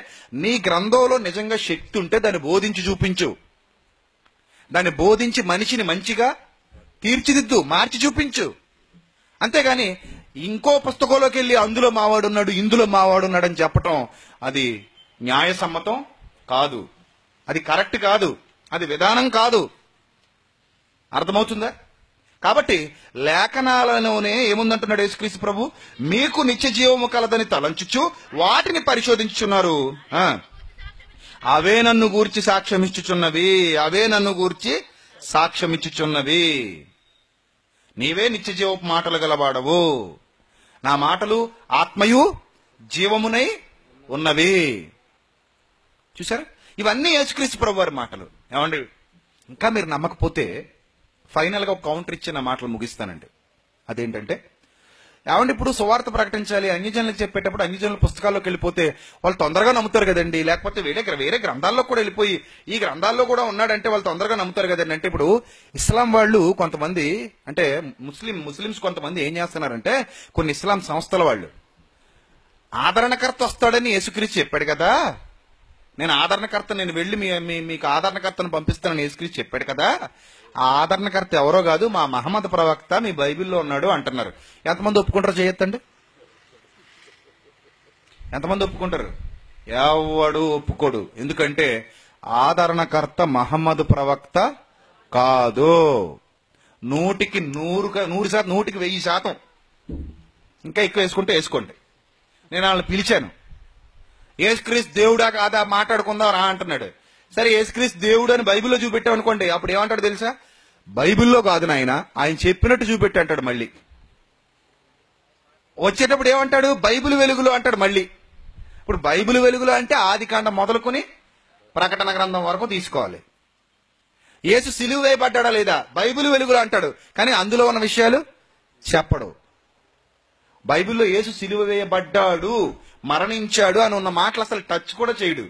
నీ గ్రంథంలో నిజంగా శక్తి ఉంటే దాన్ని బోధించి చూపించు. దాన్ని బోధించి మనిషిని మంచిగా తీర్చిదిద్దు, మార్చి చూపించు. అంతేగాని ఇంకో పుస్తకంలోకి వెళ్ళి అందులో మావాడున్నాడు, ఇందులో మావాడున్నాడు అని చెప్పటం అది న్యాయసమ్మతం కాదు, అది కరెక్ట్ కాదు, అది విధానం కాదు. అర్థమవుతుందా? కాబట్టి లేఖనాలలోనే ఏముందంటున్నాడు యేసుక్రీస్తు ప్రభు? మీకు నిత్య జీవము కలదని తలంచుచు వాటిని పరిశోధించుచున్నారు, అవే నన్ను గూర్చి సాక్ష్యమిచ్చుచున్నవి, అవే నన్ను గూర్చి సాక్ష్యమిచ్చుచున్నవి. నీవే నిత్య జీవపు మాటలు గలవాడవు, నా మాటలు ఆత్మయు జీవమునై ఉన్నవి. చూసారా? ఇవన్నీ యేసుక్రీస్తు ప్రభు వారి మాటలు. ఏమండి, ఇంకా మీరు నమ్మకపోతే ఫైనల్ గా ఒక కౌంటర్ ఇచ్చి నా మాటలు ముగిస్తానండి. అదేంటంటే, ఏమండి, ఇప్పుడు సువార్త ప్రకటించాలి, అన్యజనులకు చెప్పేటప్పుడు అన్యజనుల పుస్తకాల్లోకి వెళ్ళిపోతే వాళ్ళు తొందరగా నమ్ముతారు కదండి. లేకపోతే వేరే గ్రంథాల్లో కూడా వెళ్ళిపోయి ఈ గ్రంథాల్లో కూడా ఉన్నాడంటే వాళ్ళు తొందరగా నమ్ముతారు కదండి. అంటే ఇప్పుడు ఇస్లాం వాళ్ళు కొంతమంది, అంటే ముస్లిమ్స్ కొంతమంది ఏం చేస్తున్నారంటే, కొన్ని ఇస్లాం సంస్థల వాళ్ళు ఆదరణకర్త వస్తాడని యేసుక్రీస్తు చెప్పాడు కదా, నేను వెళ్ళి మీకు ఆదరణకర్తను పంపిస్తానని యేసుక్రీస్తు చెప్పాడు కదా, ఆ ఆదరణకర్త ఎవరో కాదు, మా మహమ్మద్ ప్రవక్త మీ బైబిల్లో ఉన్నాడు అంటున్నారు. ఎంతమంది ఒప్పుకుంటారు? చేయొద్దండి. ఎంతమంది ఒప్పుకుంటారు? ఎవడు ఒప్పుకోడు. ఎందుకంటే ఆదరణకర్త మహమ్మద్ ప్రవక్త కాదు. 100కి 1000%, ఇంకా ఎక్కువ వేసుకుంటే వేసుకోండి. నేను వాళ్ళని పిలిచాను, యేసుక్రీస్తు దేవుడా కాదా మాట్లాడుకుందాం రా అంటున్నాడు. సరే, యేసుక్రీస్తు దేవుడు అని బైబిల్లో చూపెట్టాం అనుకోండి, అప్పుడు ఏమంటాడు తెలుసా? బైబిల్లో కాదు నాయన, ఆయన చెప్పినట్టు చూపెట్టి అంటాడు. మళ్ళీ వచ్చేటప్పుడు ఏమంటాడు? బైబిల్ వెలుగులో అంటాడు మళ్ళీ. ఇప్పుడు బైబిల్ వెలుగులో అంటే ఆదికాండం మొదలుకొని ప్రకటన గ్రంథం వరకు తీసుకోవాలి. యేసు సిలువ వేయబడ్డా లేదా? బైబిల్ వెలుగులో అంటాడు, కానీ అందులో ఉన్న విషయాలు చెప్పడు. బైబిల్లో యేసు సిలువ వేయబడ్డాడు, మరణించాడు అని ఉన్న మాటలు అసలు టచ్ కూడా చేయడు.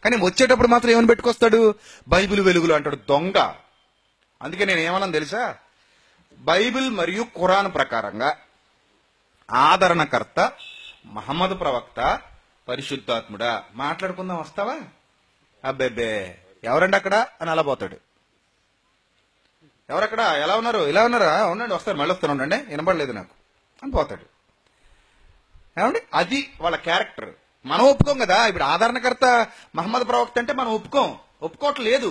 కానీ వచ్చేటప్పుడు మాత్రం ఏమని పెట్టుకొస్తాడు? బైబిల్ వెలుగులో అంటాడు. దొంగ. అందుకే నేను ఏమన్నా తెలుసా? బైబిల్ మరియు ఖురాన్ ప్రకారంగా ఆదరణకర్త మహమ్మద్ ప్రవక్త పరిశుద్ధాత్ముడా మాట్లాడుకుందాం, వస్తావా? అబ్బెబ్బే ఎవరండి అక్కడ అని అలా పోతాడు. ఎవరక్కడ? ఎలా ఉన్నారు? ఇలా ఉన్నారా? ఉండండి, వస్తారు, మళ్ళీ వస్తాను, ఉండండి, వినపడలేదు నాకు అని పోతాడు. ఏమండి, అది వాళ్ళ క్యారెక్టర్. మనం ఒప్పుకోం కదా. ఇప్పుడు ఆదరణకర్త మహమ్మద్ ప్రవక్త అంటే మనం ఒప్పుకోవట్లేదు.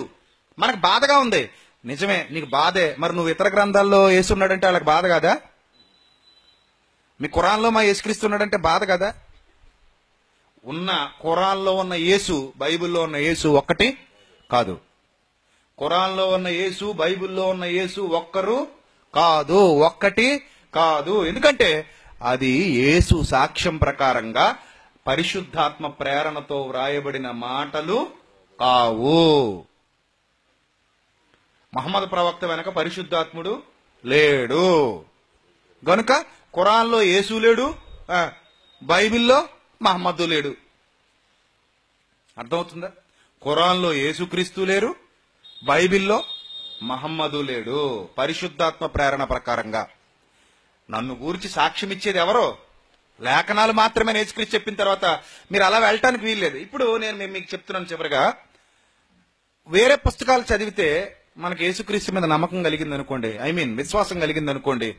మనకు బాధగా ఉంది. నిజమే, నీకు బాధే. మరి నువ్వు ఇతర గ్రంథాల్లో యేసున్నాడంటే వాళ్ళకి బాధ కాదా? మీ ఖురాన్లో మా యేసుక్రీస్తున్నాడంటే బాధ కదా? ఉన్న ఖురాన్లో ఉన్న యేసు, బైబిల్లో ఉన్న యేసు ఒక్కటి కాదు. ఖురాన్లో ఉన్న యేసు, బైబిల్లో ఉన్న యేసు ఒక్కరు కాదు, ఒక్కటి కాదు. ఎందుకంటే అది యేసు సాక్ష్యం ప్రకారంగా పరిశుద్ధాత్మ ప్రేరణతో వ్రాయబడిన మాటలు కావు. మహమ్మద్ ప్రవక్త వెనక పరిశుద్ధాత్ముడు లేడు గనుక ఖురాన్లో యేసు లేడు, బైబిల్లో మహమ్మదు లేడు. అర్థమవుతుందా? ఖురాన్లో యేసుక్రీస్తు లేరు, బైబిల్లో మహమ్మదు లేడు. పరిశుద్ధాత్మ ప్రేరణ ప్రకారంగా నన్ను గూర్చి సాక్ష్యం ఇచ్చేది ఎవరో? లేఖనాలు మాత్రమే యేసుక్రీస్తు చెప్పిన తర్వాత మీరు అలా వెళ్ళటానికి వీల్లేదు. ఇప్పుడు నేను మీకు చెప్తున్నాను, చివరిగా వేరే పుస్తకాలు చదివితే మనకి యేసుక్రీస్తు మీద నమ్మకం కలిగింది అనుకోండి, విశ్వాసం కలిగింది అనుకోండి,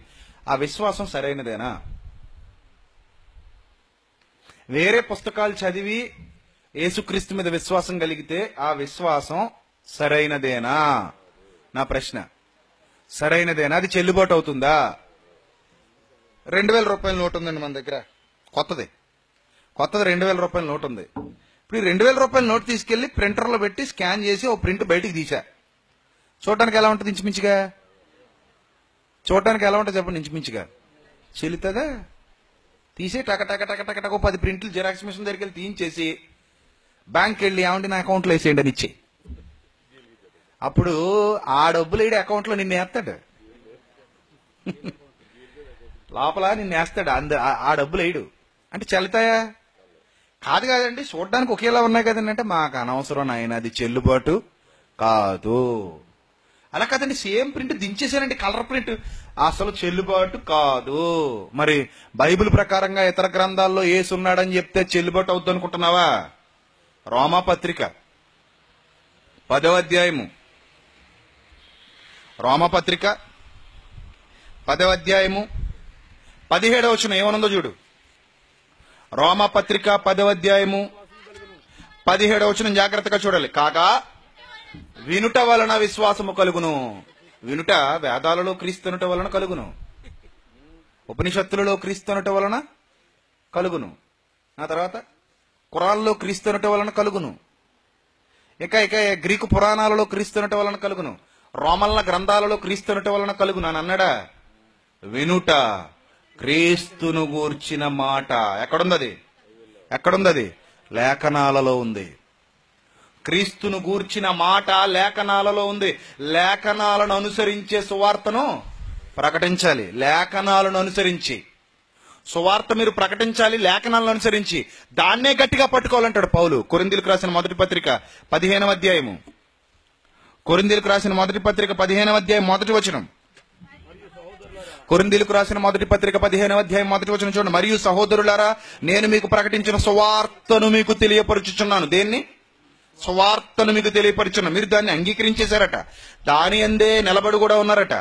ఆ విశ్వాసం సరైనదేనా? వేరే పుస్తకాలు చదివి యేసుక్రీస్తు మీద విశ్వాసం కలిగితే ఆ విశ్వాసం సరైనదేనా? నా ప్రశ్న. సరైనదేనా? అది చెల్లుబాటు అవుతుందా? 2000 రూపాయల నోటు ఉందండి మన దగ్గర, కొత్తది 2000 రూపాయల నోటు ఉంది. ఇప్పుడు ఈ 2,000 రూపాయల నోట్ తీసుకెళ్లి ప్రింటర్లో పెట్టి స్కాన్ చేసి ఓ ప్రింట్ బయటికి తీసా. చూడటానికి ఎలా ఉంటుంది ఇంచుమించుగా? చూడటానికి ఎలా ఉంటుంది చెప్పండి ఇంచుమించుగా? చెల్లుతుందా? తీసి టక టక టక టక టక 10 ప్రింట్లు జిరాక్స్ మిషన్ దగ్గరికి వెళ్ళి తీయించేసి బ్యాంక్కి వెళ్ళి ఏమంటే నా అకౌంట్లో వేసేయండి అని ఇచ్చి, అప్పుడు ఆ డబ్బులు వేయడం అకౌంట్లో నిన్ను వేస్తాడు, లోపల నిన్ను వేస్తాడు. ఆ డబ్బులు వేయడు. అంటే చెల్లుతాయా? కాదు కాదండి, చూడడానికి ఒకేలా ఉన్నాయి కదండి. అంటే మాకు అనవసరం నాయన, అది చెల్లుబాటు కాదు. అలా కాదండి, సేమ్ ప్రింట్ దించేశానండి, కలర్ ప్రింట్, అసలు చెల్లుబాటు కాదు. మరి బైబిల్ ప్రకారంగా ఇతర గ్రంథాల్లో యేసు ఉన్నాడని చెప్తే చెల్లుబాటు అవుతుంది అనుకుంటున్నావా? రోమాపత్రిక 10వ అధ్యాయము, రోమాపత్రిక 10వ అధ్యాయము 17వ వచనం ఏమనుందో చూడు. రోమాపత్రిక 10వ అధ్యాయము 17వ వచనం జాగ్రత్తగా చూడాలి. కాగా వినుట వలన విశ్వాసము కలుగును. వినుట వేదాలలో క్రీస్తునుట వలన కలుగును, ఉపనిషత్తులలో క్రీస్తునుట వలన కలుగును, ఆ తర్వాత ఖురాన్లో క్రీస్తునుట వలన కలుగును, ఇక ఇక గ్రీకు పురాణాలలో క్రీస్తునుట వలన కలుగును, రోమన్ల గ్రంథాలలో క్రీస్తునుట వలన కలుగును అని అన్నాడా? వినుట క్రీస్తును గూర్చిన మాట ఎక్కడుందది? ఎక్కడుందది? లేఖనాలలో ఉంది. క్రీస్తును గూర్చిన మాట లేఖనాలలో ఉంది. లేఖనాలను అనుసరించే సువార్తను ప్రకటించాలి. లేఖనాలను అనుసరించి సువార్త మీరు ప్రకటించాలి, లేఖనాలను అనుసరించి. దాన్నే గట్టిగా పట్టుకోవాలంటాడు పౌలు. కొరింథీయులకు రాసిన మొదటి పత్రిక 15వ అధ్యాయము, కొరింథీయులకు రాసిన మొదటి పత్రిక 15వ అధ్యాయం మొదటి వచనం. కొరింథీయులకు రాసిన మొదటి పత్రిక 15వ అధ్యాయం మొదటి వచనం చూడండి. మరియు సహోదరులారా, నేను మీకు ప్రకటించిన సువార్తను మీకు తెలియపరుచుచున్నాను. దేన్ని? సువార్తను మీకు తెలియపరుచున్నాను. మీరు దాన్ని అంగీకరించేశారట, దాని అందే నిలబడి కూడా ఉన్నారట.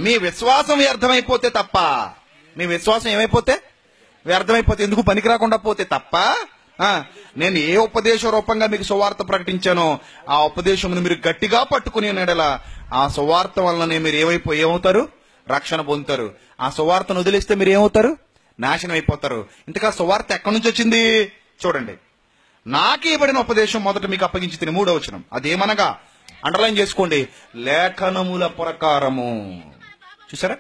మీ విశ్వాసం వ్యర్థమైపోతే తప్ప, మీ విశ్వాసం ఏమైపోతే? వ్యర్థమైపోతే, ఎందుకు పనికి రాకుండా పోతే తప్ప, నేను ఏ ఉపదేశ రూపంగా మీకు సువార్త ప్రకటించానో ఆ ఉపదేశమును మీరు గట్టిగా పట్టుకుని ఉన్నాడలా ఆ సువార్త వలన మీరు ఏమవుతారు? రక్షణ పొందుతారు. ఆ సువార్తను వదిలేస్తే మీరు ఏమవుతారు? నాశనం అయిపోతారు. ఇంతకా సువార్త ఎక్కడి నుంచి వచ్చింది చూడండి. నాకు ఇవ్వబడిన ఉపదేశం మొదట మీకు అప్పగించి తిని 3వ వచనం. అదేమనగా, అండర్లైన్ చేసుకోండి, లేఖనముల ప్రకారము. చూసారా?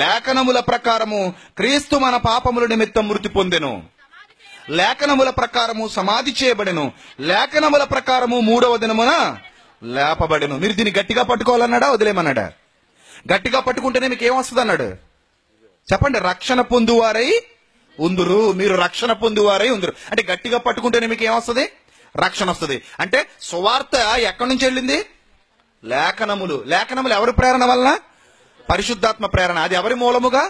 లేఖనముల ప్రకారము క్రీస్తు మన పాపముల నిమిత్తం మృతి పొందెను, లేఖనముల ప్రకారము సమాధి చేయబడెను, లేఖనముల ప్రకారము 3వ దినమున లేపబడెను. మీరు దీన్ని గట్టిగా పట్టుకోవాలన్నాడా వదిలేమన్నాడా? గట్టిగా పట్టుకుంటేనే మీకు ఏమొస్తుంది అన్నాడు చెప్పండి. రక్షణ పొందువారై ఉందురు. మీరు రక్షణ పొందువారై ఉందురు అంటే గట్టిగా పట్టుకుంటేనే మీకు ఏమొస్తుంది? రక్షణ వస్తుంది. అంటే సువార్త ఎక్కడి నుంచి వెళ్ళింది? లేఖనములు. లేఖనములు ఎవరి ప్రేరణ వలన? పరిశుద్ధాత్మ ప్రేరణ. అది ఎవరి మూలముగా?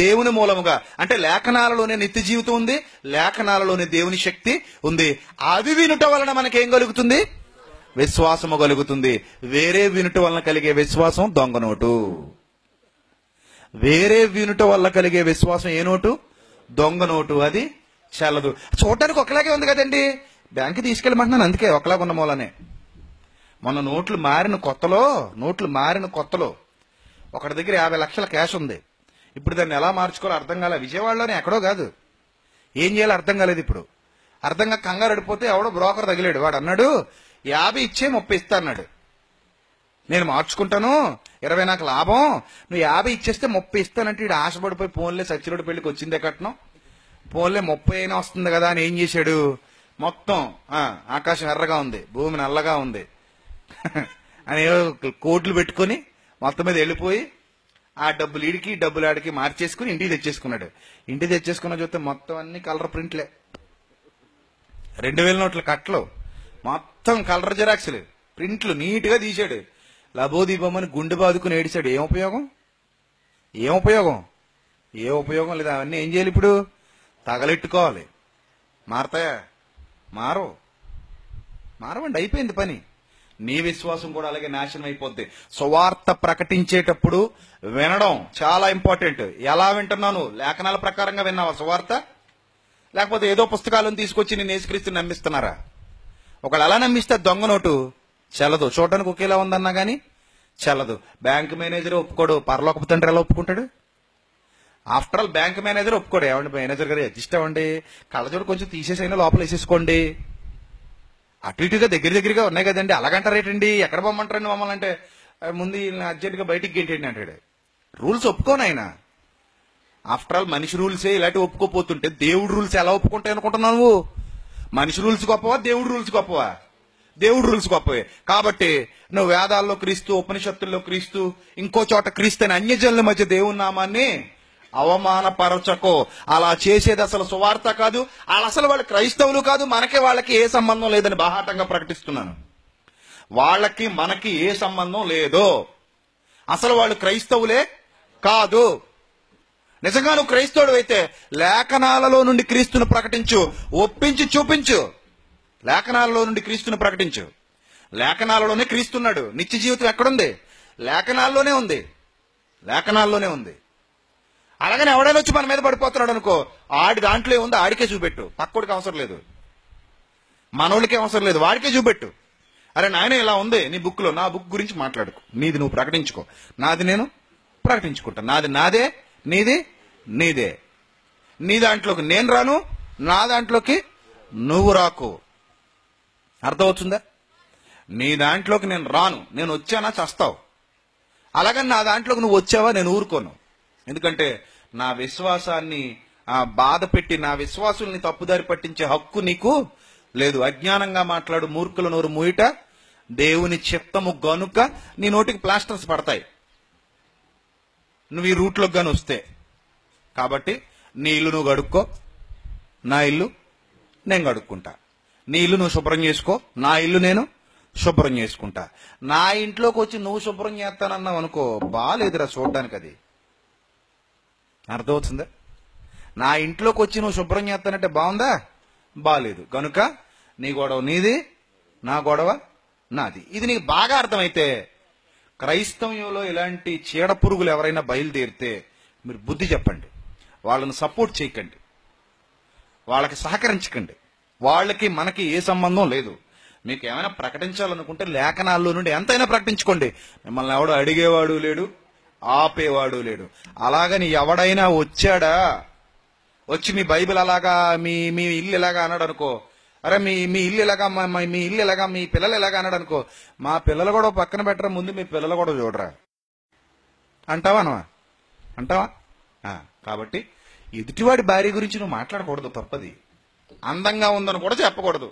దేవుని మూలముగా. అంటే లేఖనాలలోనే నిత్య జీవితం ఉంది, లేఖనాలలోనే దేవుని శక్తి ఉంది. అవి వినుట వలన మనకేం కలుగుతుంది? విశ్వాసము కలుగుతుంది. వేరే వినుట వలన కలిగే విశ్వాసం దొంగ నోటు. వేరే వినుట వల్ల కలిగే విశ్వాసం ఏ నోటు? దొంగ నోటు. అది చెల్లదు. చూడటానికి ఒకలాగే ఉంది కదండి. బ్యాంకు తీసుకెళ్ళమంటున్నాను అందుకే ఒకలాగా ఉన్న మూలనే. మొన్న నోట్లు మారిన కొత్తలో ఒకటి దగ్గర 50 లక్షల క్యాష్ ఉంది. ఇప్పుడు దాన్ని ఎలా మార్చుకోవాలో అర్థం కాలే. విజయవాడలోనే ఎక్కడో కాదు, ఏం చేయాలో అర్థం కాలేదు. ఇప్పుడు అర్థంగా కంగారు అడిపోతే ఎవడో బ్రోకర్ తగిలాడు. వాడు అన్నాడు 50 ఇచ్చే 30 ఇస్తా అన్నాడు. నేను మార్చుకుంటాను, 20 నాకు లాభం, నువ్వు 50 ఇచ్చేస్తే 30 ఇస్తానంటే ఇడు ఆశపడిపోయి పోన్లే సచ్చిరోడు పెళ్లికి వచ్చిందే కట్నం, పోన్లే 30 అయినా వస్తుంది కదా అని ఏం చేశాడు, మొత్తం ఆకాశం ఎర్రగా ఉంది, భూమి నల్లగా ఉంది అని కోట్లు పెట్టుకుని మొత్తం మీద వెళ్ళిపోయి ఆ డబ్బులు ఈడికి డబ్బులు ఆడికి మార్చేసుకుని ఇంటికి తెచ్చేసుకున్నాడు. ఇంటికి తెచ్చేసుకున్న చూస్తే మొత్తం అన్ని కలర్ ప్రింట్లే, 2000 నోట్ల కట్టలు, మొత్తం కలర్ జిరాక్స్లు, ప్రింట్లు నీట్గా తీశాడు. లబోదీపమని గుండె బాదుకుని ఏడిచాడు. ఏం ఉపయోగం? ఏ ఉపయోగం లేదు. అవన్నీ ఏం చేయాలి? ఇప్పుడు తగలెట్టుకోవాలి. మారతాయా? మారవండి, అయిపోయింది పని. నీ విశ్వాసం కూడా అలాగే నాశనం అయిపోద్ది. సువార్త ప్రకటించేటప్పుడు వినడం చాలా ఇంపార్టెంట్. ఎలా వింటున్నాను? లేఖనాల ప్రకారంగా విన్నావా సువార్త? లేకపోతే ఏదో పుస్తకాలను తీసుకొచ్చి నేను యేసుక్రీస్తుని నమ్మిస్తున్నారా? ఒకళ్ళు అలా నమ్మిస్తే దొంగ నోటు చెల్లదు. చూడడానికి ఒకేలా ఉందన్నా గానీ చెల్లదు. బ్యాంక్ మేనేజర్ ఒప్పుకోడు, పరలోకపు తండ్రి ఎలా ఒప్పుకుంటాడు? ఆఫ్టర్ ఆల్ బ్యాంక్ మేనేజర్ ఒప్పుకోడు. ఏమండి మేనేజర్ గారు అడ్జస్ట్ అవ్వండి, కళ్ళజోడు కొంచెం తీసేసైనా లోపల వేసేసుకోండి అటు ఇటుగా దగ్గరగా ఉన్నాయి కదండి, అలాగంటారేటండి, ఎక్కడ పొమ్మంటారండి మమ్మల్ని అంటే, ముందు అర్జెంట్గా బయటికి గెంటండి అంటాడు. రూల్స్ ఒప్పుకోను ఆయన. ఆఫ్టర్ ఆల్ మనిషి రూల్సే ఇలాంటివి ఒప్పుకోపోతుంటే దేవుడు రూల్స్ ఎలా ఒప్పుకుంటాయి అనుకుంటున్నావు నువ్వు? మనిషి రూల్స్ గొప్పవా, దేవుడు రూల్స్ గొప్పవా? దేవుడు రూల్స్ గొప్పవే. కాబట్టి నువ్వు వేదాల్లో క్రీస్తు, ఉపనిషత్తుల్లో క్రీస్తు, ఇంకో చోట క్రీస్తు అని అన్యజనుల మధ్య దేవుని నామాన్ని అవమానపరచకో. అలా చేసేది అసలు సువార్త కాదు. అసలు వాళ్ళు క్రైస్తవులు కాదు. వాళ్ళకి ఏ సంబంధం లేదని బాహాటంగా ప్రకటిస్తున్నాను. వాళ్ళకి మనకి ఏ సంబంధం లేదు. అసలు వాళ్ళు క్రైస్తవులే కాదు. నిజంగా నువ్వు క్రైస్తవుడు అయితే లేఖనాలలో నుండి క్రీస్తును ప్రకటించు, ఒప్పించి చూపించు. లేఖనాలలో నుండి క్రీస్తును ప్రకటించు. లేఖనాలలోనే క్రీస్తున్నాడు. నిత్య జీవితం ఎక్కడుంది? లేఖనాల్లోనే ఉంది. లేఖనాల్లోనే ఉంది. అలాగని ఎవడైనా వచ్చి మన మీద పడిపోతున్నాడు అనుకో, ఆడి దాంట్లో ఉంది, ఆడికే చూపెట్టు. పక్కోడికి అవసరం లేదు, మనోళ్ళకే అవసరం లేదు, వాడికే చూపెట్టు. అరే నాయన ఇలా ఉంది నీ బుక్ లో, నా బుక్ గురించి మాట్లాడుకో, నీది నువ్వు ప్రకటించుకో, నాది నేను ప్రకటించుకుంటా. నాది నాదే, నీది నీదే. నీ దాంట్లోకి నేను రాను, నా దాంట్లోకి నువ్వు రాకు. అర్థమవుతుందా? నీ దాంట్లోకి నేను రాను. నేను వచ్చానా చస్తావు. అలాగని నా దాంట్లోకి నువ్వు వచ్చావా నేను ఊరుకోను. ఎందుకంటే నా విశ్వాసాన్ని బాధ పెట్టి నా విశ్వాసుల్ని తప్పుదారి పట్టించే హక్కు నీకు లేదు. అజ్ఞానంగా మాట్లాడు మూర్ఖుల నోరు మూయట దేవుని చిత్తము గనుక నీ నోటికి ప్లాస్టర్స్ పడతాయి నువ్వు ఈ రూట్లోకి గాని వస్తే. కాబట్టి నీ ఇల్లు నువ్వు గడుక్కో, నా ఇల్లు నేను గడుక్కుంటా. నీ ఇల్లు నువ్వు శుభ్రం చేసుకో, నా ఇల్లు నేను శుభ్రం చేసుకుంటా. నా ఇంట్లోకి వచ్చి నువ్వు శుభ్రం చేస్తానన్నావు అనుకో, బాగాలేదురా చూడడానికి. అది అర్థమవుతుందా? నా ఇంట్లోకి వచ్చి నువ్వు శుభ్రం చేస్తానంటే బాగుందా? బాగాలేదు. కనుక నీ గొడవ నీది, నా గొడవ నాది. ఇది నీకు బాగా అర్థమైతే క్రైస్తవ్యంలో ఇలాంటి చీడ పురుగులు ఎవరైనా బయలుదేరితే మీరు బుద్ధి చెప్పండి. వాళ్ళను సపోర్ట్ చేయకండి, వాళ్ళకి సహకరించకండి. వాళ్ళకి మనకి ఏ సంబంధం లేదు. మీకు ఏమైనా ప్రకటించాలనుకుంటే లేఖనాల్లో నుండి ఎంతైనా ప్రకటించుకోండి. మిమ్మల్ని ఎవడు అడిగేవాడు లేడు, ఆపేవాడు లేడు. అలాగని ఎవడైనా వచ్చాడా, వచ్చి మీ బైబిల్ అలాగా, మీ ఇల్లు ఇలాగా అన్నాడు అనుకో, అరే మీ ఇల్లు ఇలాగా, మీ ఇల్లు ఇలాగా, మీ పిల్లలు ఇలాగా అన్నాడు అనుకో, మా పిల్లలు కూడా పక్కన పెట్టరా, ముందు మీ పిల్లలు కూడా చూడరా అంటావా? అంటావా? కాబట్టి ఎదుటివాడి భార్య గురించి నువ్వు మాట్లాడకూడదు, తప్పది. అందంగా ఉందని కూడా చెప్పకూడదు.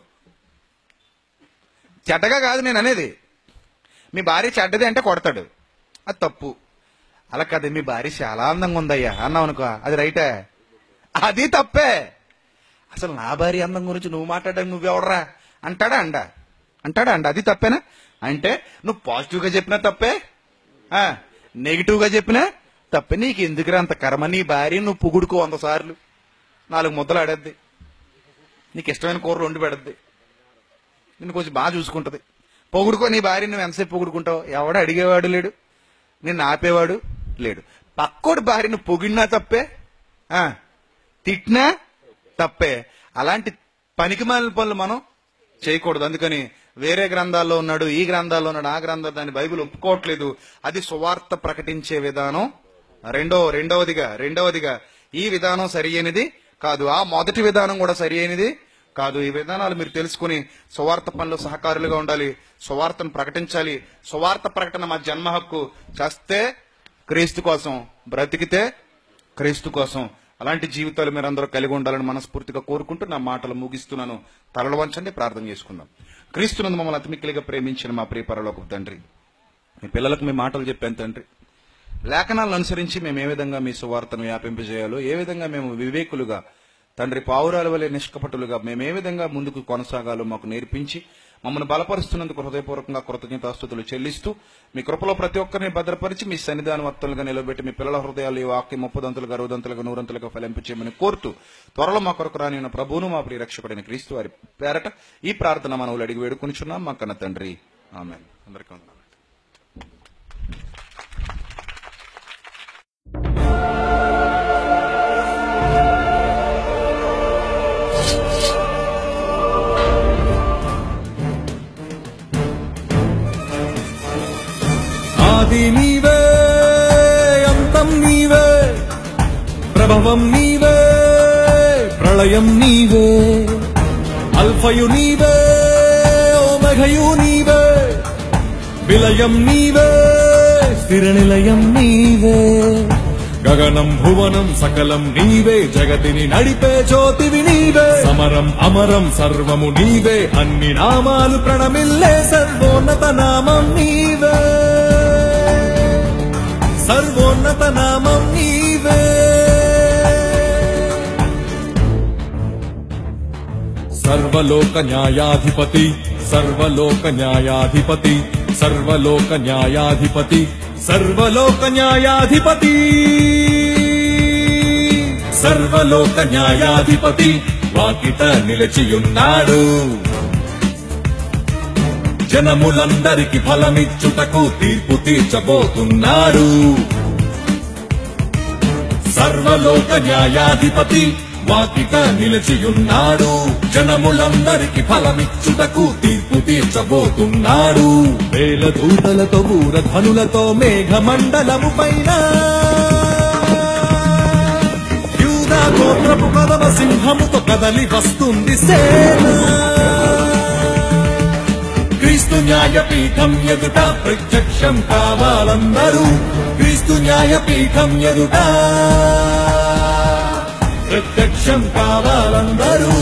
చెడ్డగా కాదు నేను అనేది. మీ భార్య చెడ్డది అంటే కొడతాడు, అది తప్పు. అలా కాదు, మీ భార్య చాలా అందంగా ఉందయ్యా అన్నావు అనుకో, అది రైటే, అది తప్పే. అసలు నా భార్య అందం గురించి నువ్వు మాట్లాడడానికి నువ్వెవడరా అంటాడా అండ, అది తప్పేనా? అంటే నువ్వు పాజిటివ్ గా చెప్పినా తప్పే, నెగిటివ్ గా చెప్పినా తప్పే. నీకు ఎందుకురా అంత కర్మ? నీ భార్య నువ్వు పొగుడుకో 100 సార్లు, 4 ముద్దలు ఆడద్ది, నీకు ఇష్టమైన కూరలు వండి పెడద్ది, నిన్ను కొంచెం బాగా చూసుకుంటది. పొగుడుకో నీ భార్య, నువ్వు ఎంతసేపు పొగుడుకుంటావు? ఎవడు అడిగేవాడు లేడు, నిన్ను ఆపేవాడు లేడు. పక్కోడి భార్యను పొగిడినా తప్పే, తిట్టినా తప్పే. అలాంటి పనికిమాలిన పనులు మనం చేయకూడదు. అందుకని వేరే గ్రంథాల్లో ఉన్నాడు, ఈ గ్రంథాల్లో ఉన్నాడు, ఆ గ్రంథాలు దాన్ని బైబిల్ ఒప్పుకోవట్లేదు. అది సువార్త ప్రకటించే విధానం రెండవదిగా ఈ విధానం సరి అయినది కాదు. ఆ మొదటి విధానం కూడా సరి అయినది కాదు. ఈ విధానాలు మీరు తెలుసుకుని సువార్త పనులు సహకారులుగా ఉండాలి, సువార్తను ప్రకటించాలి. సువార్త ప్రకటన మా జన్మ హక్కు. చస్తే క్రీస్తు కోసం, బ్రతికితే క్రీస్తు కోసం. అలాంటి జీవితాలు మీరందరూ కలిగి ఉండాలని మనస్ఫూర్తిగా కోరుకుంటూ నా మాటలు ముగిస్తున్నాను. తలలు వంచండి, ప్రార్థన చేసుకుందాం. క్రీస్తునందు మమ్మల్ని అతిమిక్కిలిగా ప్రేమించిన మా ప్రియ పరలోకపు తండ్రి, మీ పిల్లలకు మీ మాటలు చెప్పాను తండ్రి. లేఖనాలను అనుసరించి మేము ఏ విధంగా మీ సువార్తను వ్యాపింపజేయాలో, ఏ విధంగా మేము వివేకులుగా తండ్రి పావురాల వలె నిష్కపటులుగా మేము ఏ విధంగా ముందుకు కొనసాగాలో మాకు నేర్పించి మమ్మల్ని బలపరుస్తున్నందుకు హృదయపూర్వకంగా కృతజ్ఞతాస్తుతులు చెల్లిస్తూ మీ కృపలో ప్రతి ఒక్కరిని భద్రపరిచి మీ సన్నిధాన వర్తలుగా నిలబెట్టి మీ పిల్లల హృదయాలు ఈ వాక్యం 30 60 100 ఫలింపచేయమని కోరుతూ త్వరలో మా కొరకు రాని ఉన్న ప్రభువును మా ప్రియ రక్షకుడైన క్రీస్తు వారి పేరట ఈ ప్రార్థన మనవులు అడిగి వేడుకొనిచున్నాం మా కన్న తండ్రి, ఆమేన్. అందరికీ వందనాలు. ఆది నీవే, అంతం నీవే, ప్రభవం నీవే, ప్రళయం నీవే, అల్ఫయు నీవే, మేఘయు నీవే, విలయం నీవే, స్థిర నిలయం నీవే. గగనం భువనం సకలం నీవే, జగతిని నడిపే జ్యోతివి నీవే. సమరం అమరం సర్వము నీవే, అన్ని నామాలు ప్రణమిల్లే సర్వోన్నత నామం నీవే, సర్వోన్నత నామం నీవే. సర్వలోక న్యాయాధిపతి, సర్వలోక న్యాయాధిపతి, సర్వలోక న్యాయాధిపతి, సర్వలోక న్యాయాధిపతి, సర్వలోక న్యాయాధిపతి వాకిట నిలిచియున్నాడు. జనములందరికి ఫలమిచ్చుటకు తీర్పు తీర్చబోతున్నాడు. సర్వలోక న్యాయాధిపతి వాకిట నిలిచియున్నాడు. జనములందరికి ఫలమిచ్చుటకు తీర్పు తీర్చబోతున్నాడు. వేల దూతలతో ఊరధ్వనులతో మేఘమండలము పైన యూదా గోత్రపు కదవ సింహముతో కదలి వస్తుంది సేన. క్రీస్తు న్యాయపీఠం ఎదుట ప్రత్యక్షం కావాలందరూ, క్రీస్తు న్యాయపీఠం ఎదుట ప్రత్యక్షం కావాలందరూ.